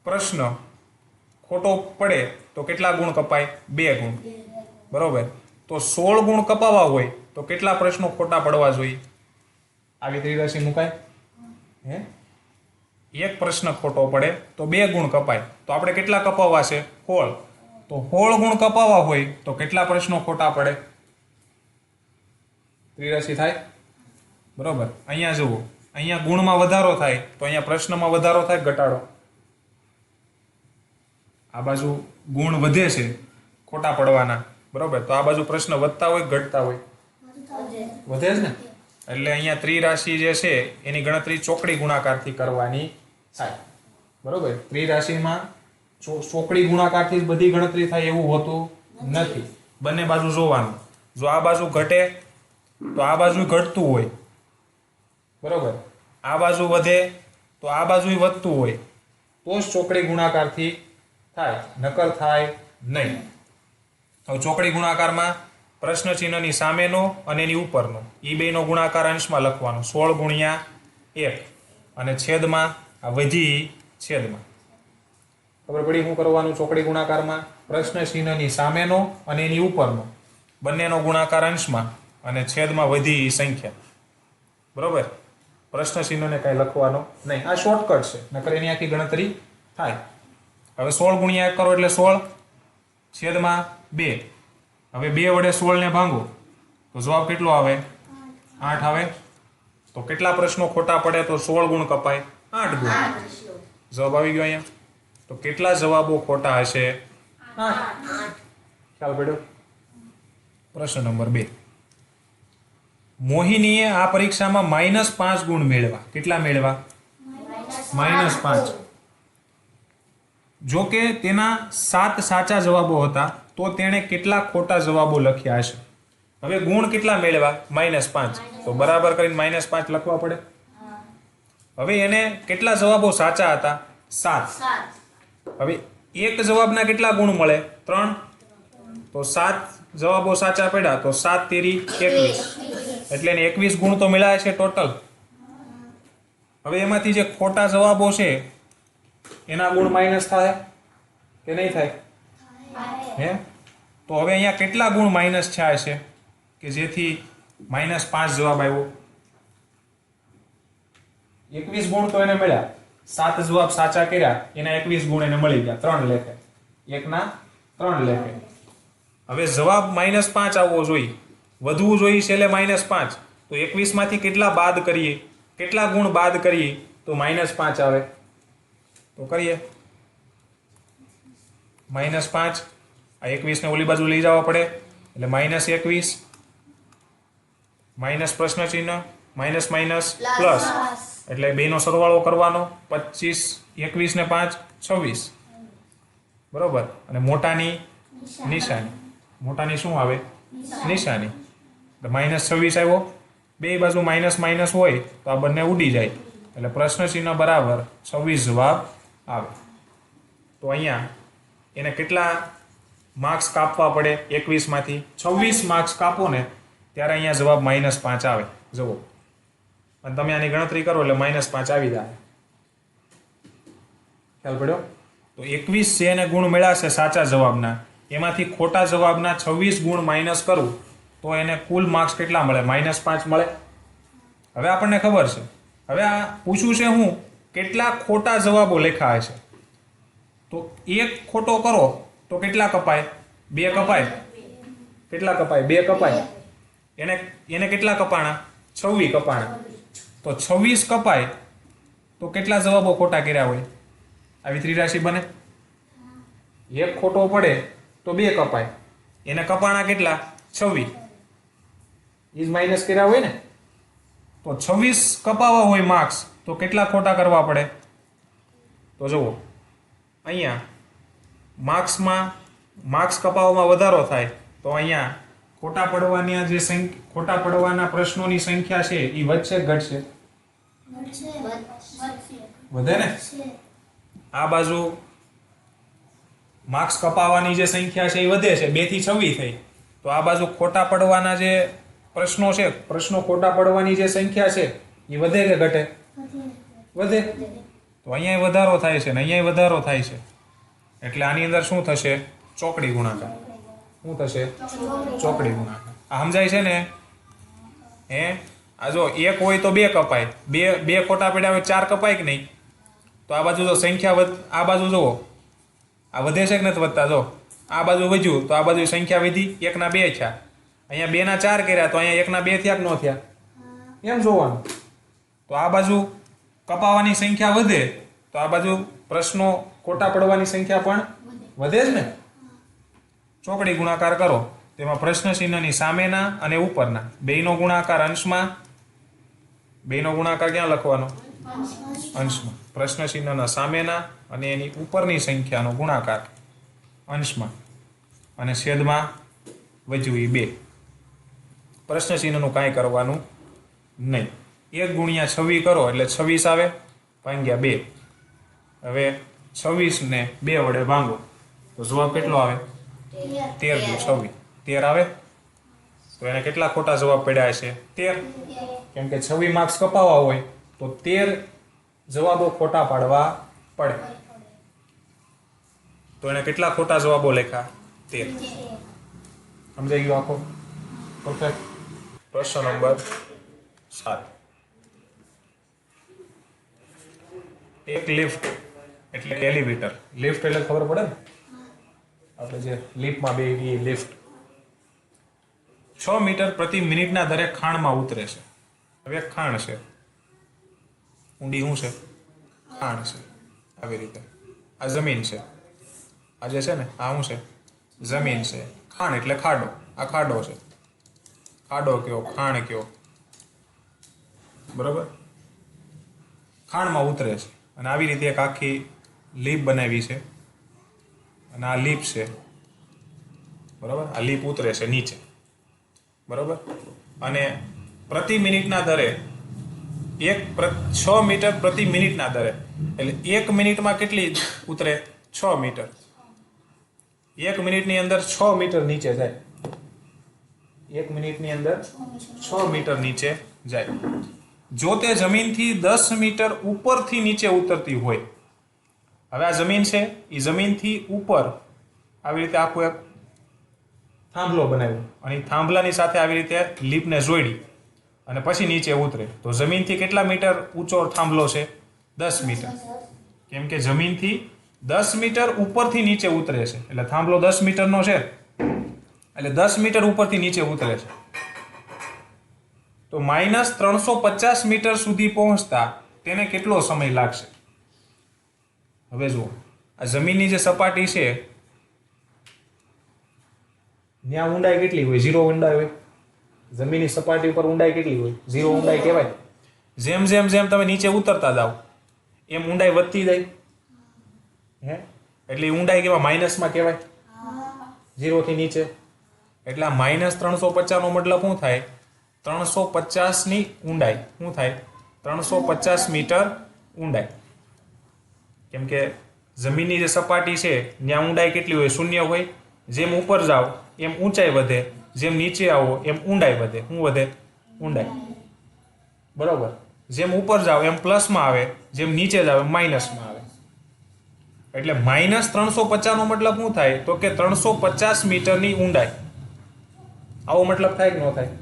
પ્રશ્ન ખોટો પડે તો કેટલા ગુણ કપાય? 2 ગુણ. બરોબર. તો 16 ગુણ કપાવવા હોય તો કેટલા પ્રશ્નો ખોટા પડવા જોઈએ? આવી ત્રિરાશી મુકાય? હે? એક પ્રશ્ન ખોટો પડે તો 2 ગુણ કપાય. તો આપણે કેટલા કપાવવા છે? 16. તો 16 ગુણ કપાવવા હોય તો કેટલા પ્રશ્નો ખોટા પડે? ત્રિરાશી થાય. બરોબર. અહીંયા જુઓ, અહીંયા ગુણમાં વધારો થાય તો અહીંયા પ્રશ્નમાં વધારો થાય, ઘટાડો? આ બાજુ ગુણ વધે છે ખોટા પડવાના. બરોબર. તો આ બાજુ પ્રશ્ન વધતા હોય ઘટતા હોય? વધે જ ને. એટલે અહીંયા ત્રિરાશિ જે છે એની ગણતરી ચોકડી ગુણાકારથી કરવાની થાય. બરોબર. ત્રિરાશિમાં ચોકડી ગુણાકારથી જ બધી ગણતરી થાય એવું હોતું નથી. બંને બાજુ જોવાનું. જો આ બાજુ ઘટે તો આ બાજુ ઘટતું હોય. બરોબર. આ બાજુ વધે તો આ બાજુ વધતું હોય, તો જ ચોકડી ગુણાકારથી થાય, નકર થાય નહીં. હવે ચોકડી ગુણાકારમાં પ્રશ્ન ચિહ્નની સામેનો અને એની ઉપરનો એ બેનો ગુણાકાર અંશમાં લખવાનો, 16 ગુણ્યા 1, અને છેદમાં આ વધી છેદમાં. ખબર પડી શું કરવાનું ચોકડી ગુણાકારમાં? પ્રશ્ન ચિહ્નની સામેનો અને એની ઉપરનો બંનેનો ગુણાકાર અંશમાં અને છેદમાં વધી સંખ્યા. બરોબર. પ્રશ્ન ચિહ્નને કાંઈ લખવાનો નહીં. આ શોર્ટકટ છે, નકર એની આખી ગણતરી થાય. હવે 16 ગુણ્યા 1 કરો એટલે 16 છેદમાં 2. હવે 2 વડે 16 ને ભાંગો તો જવાબ કેટલો આવે? 8 આવે. તો કેટલા પ્રશ્નો ખોટા પડે તો 16 ગુણ કપાય? 8 ગુણ. જવાબ આવી ગયો અહીંયા. તો કેટલા જવાબો ખોટા હશે? 8. ખ્યાલ પડ્યો? પ્રશ્ન નંબર 2. મોહિનીએ આ પરીક્ષામાં -5 ગુણ મેળવ્યા. કેટલા મેળવ્યા? -5. જો કે તેના 7 સાચા જવાબો હતા તો તેણે કેટલા ખોટા જવાબો લખ્યા હશે? હવે ગુણ કેટલા મેળવ્યા? -5. તો બરાબર કરીને -5 લખવા પડે. હવે એને કેટલા જવાબો સાચા હતા? 7. હવે એક જવાબના કેટલા ગુણ મળે? 3. તો 7 જવાબો સાચા પડ્યા તો 7 તેરી 21, એટલે એને 21 ગુણ તો મળ્યા છે ટોટલ. હવે એમાંથી જે ખોટા જવાબો છે એના ગુણ માઇનસ થાય કે નહીં થાય? હે? તો હવે અહીંયા કેટલા ગુણ માઇનસ થયા છે કે જેથી -5 જવાબ આવ્યો? 21 ગુણ તો એને મળ્યા. 7 જવાબ સાચા કર્યા એના 21 ગુણ એને મળી ગયા. 3 લેખે. 1 ના 3 લેખે. હવે જવાબ -5 આવવો જોઈએ, વધવું જોઈએ છેલ્લે -5. તો 21 માંથી કેટલા બાદ કરીએ, કેટલા ગુણ બાદ કરીએ તો -5 આવે? તો કરીએ. -5, આ 21 ને ઓલી બાજુ લઈ જવા પડે એટલે -21, માઇનસ પ્રશ્ન ચિહ્ન, માઇનસ માઇનસ પ્લસ, એટલે બેનો સરવાળો કરવાનો. 25, 21 ને 5 26. બરોબર. અને મોટાની નિશાની, મોટાની શું આવે? નિશાની. એટલે -26 આવ્યો. બે બાજુ માઇનસ માઇનસ હોય તો આ બંને ઉડી જાય એટલે પ્રશ્ન ચિહ્ન બરાબર 26 જવાબ આવે. તો અહીંયા એને કેટલા માર્ક્સ કાપવા પડે? 21 માંથી 26 માર્ક્સ કાપો ને ત્યારે અહીંયા જવાબ -5 આવે. જુઓ, અને તમે આની ગણતરી કરો એટલે -5 આવી જાય. ખ્યાલ પડ્યો? તો 21 છે એને ગુણ મળ્યા છે સાચા જવાબના, એમાંથી ખોટા જવાબના 26 ગુણ માઇનસ કરવું તો એને કુલ માર્ક્સ કેટલા મળે? -5 મળે. હવે આપણને ખબર છે. હવે આ પૂછ્યું છે હું કેટલા ખોટા જવાબો લખ્યા છે. તો એક ખોટો કરો તો કેટલા કપાય? 2 કપાય. કેટલા કપાય? 2 કપાય. એને કેટલા કપાણા? 26 કપાણા. તો 26 કપાય તો કેટલા જવાબો ખોટા કર્યા હોય? આવી ત્રિરાશિ બને. એક ખોટો પડે તો 2 કપાય. એને કપાણા કેટલા? 26. ઈજ માઇનસ કર્યા હોય ને. તો 26 કપાવા હોય માર્ક્સ તો કેટલા ખોટા કરવા પડે? તો જુઓ અહીંયા માર્ક્સ કપાવવામાં વધારો થાય તો અહીંયા ખોટા પડવાના પ્રશ્નોની સંખ્યા છે એ વધશે કે ઘટશે? વધે ને. આ બાજુ માર્ક્સ કપાવવાની જે સંખ્યા છે એ વધે છે, 2 થી 26 થઈ. તો આ બાજુ ખોટા પડવાના જે પ્રશ્નો છે, ખોટા પડવાની જે સંખ્યા છે એ વધે કે ઘટે? વધે. તો અહીંયા વધારો થાય છે ને અહીંયા વધારો થાય છે. એટલે આની અંદર શું થશે? ચોકડી ગુણાકાર. શું થશે? ચોકડી ગુણાકાર. આ સમજાય છે ને? આ જો 1 હોય તો 2 કપાય. બે ખોટા પડ્યા હોય 4 કપાય કે નહીં? તો આ બાજુ જો સંખ્યા આ બાજુ જુઓ આ વધે છે કે નથી વધતા? જો આ બાજુ વધ્યું તો આ બાજુ સંખ્યા વધી, 1 ના 2 થયા. અહીંયા 2 ના 4 કર્યા તો અહીંયા 1 ના 2 થયા કે ન થયા? એમ જોવાનું. તો આ બાજુ કપાવાની સંખ્યા વધે તો આ બાજુ પ્રશ્નો ખોટા પડવાની સંખ્યા પણ વધે જ ને. ચોકડી ગુણાકાર કરો તેમાં પ્રશ્ન ચિહ્નની સામેના અને ઉપરના બેયનો ગુણાકાર અંશમાં. બેયનો ગુણાકાર ક્યાં લખવાનો? અંશમાં. પ્રશ્ન ચિહ્નના સામેના અને એની ઉપરની સંખ્યાનો ગુણાકાર અંશમાં અને છેદમાં વધ્યું એ 2. પ્રશ્ન ચિહ્નનું કાંઈ કરવાનું નહીં. 1 ગુણ્યા 26 કરો એટલે 26 આવે, ભાગ્યા 2. હવે 26 ને 2 વડે ભાંગો તો જવાબ કેટલો આવે? 13 × 26 13 આવે. તો એને કેટલા ખોટા જવાબ પડ્યા છે? 13. કેમ કે 26 માર્ક્સ કપાવવા હોય તો 13 જવાબો ખોટા પાડવા પડે. તો એને કેટલા ખોટા જવાબો લખ્યા? 13. સમજાઈ ગયું આખો? પરફેક્ટ. પ્રશ્ન નંબર 7. એક લિફ્ટ એટલે એલિવેટર. લિફ્ટ એટલે ખબર પડે ને, આપણે જે લિફ્ટમાં બેસીએ લિફ્ટ. 6 મીટર પ્રતિ મિનિટના દરે ખાણમાં ઉતરે છે. હવે એક ખાણ છે, ઊંડી શું છે? ખાણ છે. આવી રીતે આ જમીન છે. આ જે છે ને આ શું છે? જમીન છે. ખાણ એટલે ખાડો. આ ખાડો છે. ખાડો કયો, ખાણ કયો, બરાબર. ખાણમાં ઉતરે છે અને આવી રીતે એક આખી લીપ બનાવી છે અને આ લીપ છે, બરાબર. આ લીપ ઉતરે છે નીચે, બરાબર. અને પ્રતિ મિનિટના દરે 6 મીટર પ્રતિ મિનિટના દરે એટલે 1 મિનિટમાં કેટલી ઉતરે? 6 મીટર. 1 મિનિટની અંદર 6 મીટર નીચે જાય. 1 મિનિટની અંદર 6 મીટર નીચે જાય. જો તે જમીનથી 10 મીટર ઉપરથી નીચે ઉતરતી હોય. હવે આ જમીન છે એ જમીનથી ઉપર આવી રીતે આખું એક થાંભલો બનાવ્યો અને એ થાંભલાની સાથે આવી રીતે લીપને જોડી અને પછી નીચે ઉતરે. તો જમીનથી કેટલા મીટર ઊંચો થાંભલો છે? 10 મીટર. કેમ કે જમીનથી 10 મીટર ઉપરથી નીચે ઉતરે છે એટલે થાંભલો 10 મીટરનો છે એટલે 10 મીટર ઉપરથી નીચે ઉતરે છે. તો -350 મીટર સુધી પહોંચતા તેને કેટલો સમય લાગશે? હવે જુઓ આ જમીનની જે સપાટી છે ત્યાં ઊંડાઈ કેટલી હોય? 0 ઊંડાઈ હોય. જમીનની સપાટી ઉપર ઊંડાઈ કેટલી હોય? 0 ઊંડાઈ કહેવાય. જેમ જેમ જેમ તમે નીચે ઉતરતા જાઓ એમ ઊંડાઈ વધતી જાય. એટલે ઊંડાઈ કેવા? માઇનસમાં કહેવાય. 0 થી નીચે. એટલે આ -350 નો મતલબ શું થાય? 350 ની ઊંડાઈ. શું થાય? 350 મીટર ઊંડાઈ. કેમ કે જમીનની જે સપાટી છે ત્યાં ઊંડાઈ કેટલી હોય? 0 હોય. જેમ ઉપર જાઓ એમ ઊંચાઈ વધે, જેમ નીચે આવો એમ ઊંડાઈ વધે. શું વધે? ઊંડાઈ. બરોબર. જેમ ઉપર જાઓ એમ પ્લસમાં આવે, જેમ નીચે જાઓ એમ માઇનસમાં આવે. એટલે -350 નો મતલબ શું થાય? તો કે 350 મીટરની ઊંડાઈ. આવો મતલબ થાય કે ન થાય?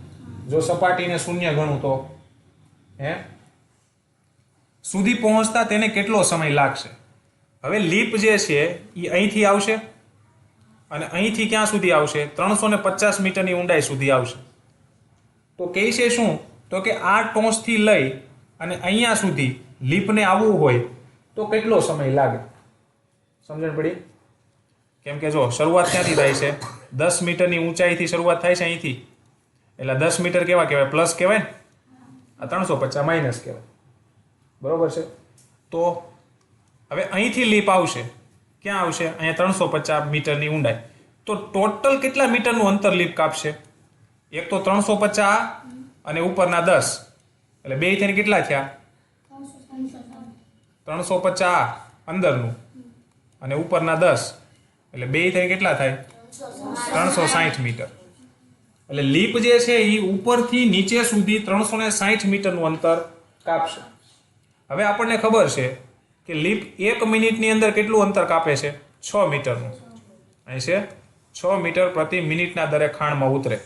જો સપાટીને શૂન્ય ગણું તો હે સુધી પહોંચતા તેને કેટલો સમય લાગશે? હવે લીપ જે છે એ અહીંથી આવશે અને અહીંથી ક્યાં સુધી આવશે? 350 મીટરની ઊંડાઈ સુધી આવશે. તો કહે છે શું? તો કે આ ટોચથી લઈ અને અહીંયા સુધી લીપને આવવું હોય તો કેટલો સમય લાગે? સમજણ પડી? કેમ કે જો શરૂઆત ક્યાંથી થાય છે? 10 મીટરની ઊંચાઈથી શરૂઆત થાય છે અહીંથી, એટલે 10 મીટર કેવા કહેવાય? પ્લસ કહેવાય ને. આ 350 માઇનસ કહેવાય. બરોબર છે? તો હવે અહીંથી લીપ આવશે, ક્યાં આવશે? અહીંયા 350 મીટરની ઊંડાઈ. તો ટોટલ કેટલા મીટરનું અંતર લીપ કાપશે? એક તો 350 અને ઉપરના 10, એટલે બે થઈને કેટલા થયા? 350 અંદરનું અને ઉપરના 10, એટલે બે થઈને કેટલા થાય? 360 મીટર. એટલે લીપ જે છે એ ઉપરથી નીચે સુધી 360 મીટરનું અંતર કાપશે. હવે આપણને ખબર છે કે લીપ 1 મિનિટની અંદર કેટલું અંતર કાપે છે? 6 મીટરનું. અહીં છે 6 મીટર પ્રતિ મિનિટના દરે ખાણમાં ઉતરે.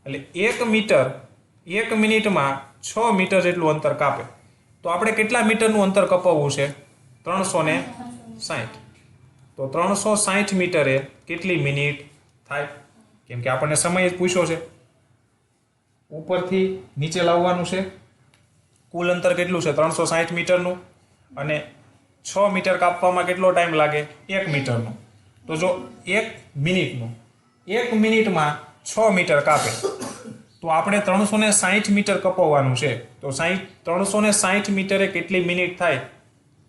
એટલે 1 મીટર 1 મિનિટમાં 6 મીટર જેટલું અંતર કાપે. તો આપણે કેટલા મીટરનું અંતર કપાવવું છે? 360. તો 360 મીટરે કેટલી મિનિટ થાય? કેમ કે આપણને સમય જ પૂછ્યો છે. ઉપરથી નીચે લાવવાનું છે. કુલ અંતર કેટલું છે? 360 મીટરનું. અને 6 મીટર કાપવામાં કેટલો ટાઈમ લાગે? 1 મીટરનો. તો જો 1 મિનિટનું, 1 મિનિટમાં 6 મીટર કાપે તો આપણે 360 મીટર કપાવવાનું છે. તો 360 મીટરે કેટલી મિનિટ થાય?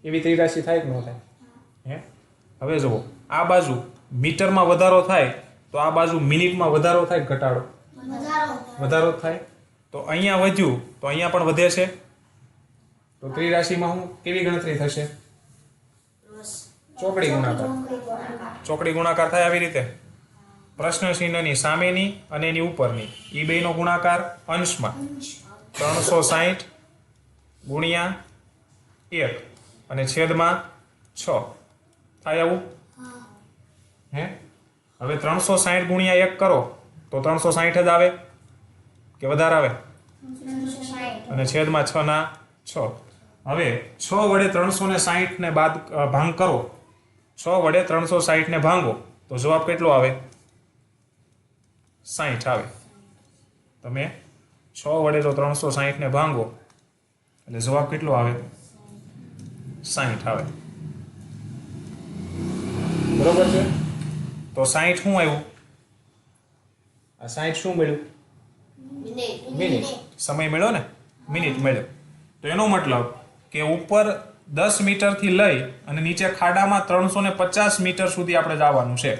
એવી ત્રિરાશી થાય કે ન થાય? હે હવે જુઓ, આ બાજુ મીટરમાં વધારો થાય તો આ બાજુ મિનિટમાં વધારો થાય કે ઘટાડો? વધારો થાય. તો અહીંયા વધ્યું તો અહીંયા પણ વધે છે. તો ત્રિરાશીમાં હું કેવી ગણતરી થશે? ચોકડી ગુણાકાર. ચોકડી ગુણાકાર થાય આવી રીતે. પ્રશ્ન ચિહ્નની સામેની અને એની ઉપરની એ બેનો ગુણાકાર અંશમાં 360 ગુણ્યા 1 અને છેદમાં 6 થાય આવું. હે હવે 360 ગુણ્યા 1 કરો તો 360 જ આવે કે વધારે આવે? અને છેદમાં 6 ના 6. હવે 6 વડે 360 ને બાદ ભાંગ કરો. 6 વડે 360 ને ભાંગો તો જવાબ કેટલો આવે? 60 આવે. તમે 6 વડે જો 360 ને ભાંગો એટલે જવાબ કેટલો આવે? 60 આવે. બરોબર છે? તો 60 શું આવ્યું? આ 60 શું મળ્યું? મિનિટ. સમય મળ્યો ને? મિનિટ મળ્યો. તો એનો મતલબ કે ઉપર 10 મીટરથી લઈ અને નીચે ખાડામાં 350 મીટર સુધી આપણે જવાનું છે.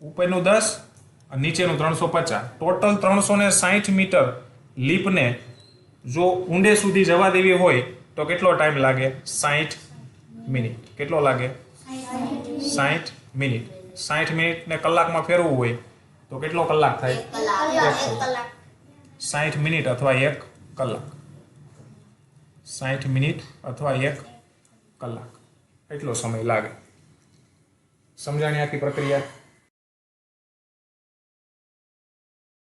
ઉપરનું 10 અને નીચેનું 350, ટોટલ 360 મીટર લીપને જો ઊંડે સુધી જવા દેવી હોય તો કેટલો ટાઈમ લાગે? 60 મિનિટ. કેટલો લાગે? 60 મિનિટ. 60 મિનિટને કલાકમાં ફેરવવું હોય તો કેટલો કલાક થાય? 60 મિનિટ અથવા 1 કલાક. 60 મિનિટ અથવા 1 કલાક એટલો સમય લાગે. સમજાણી આખી પ્રક્રિયા?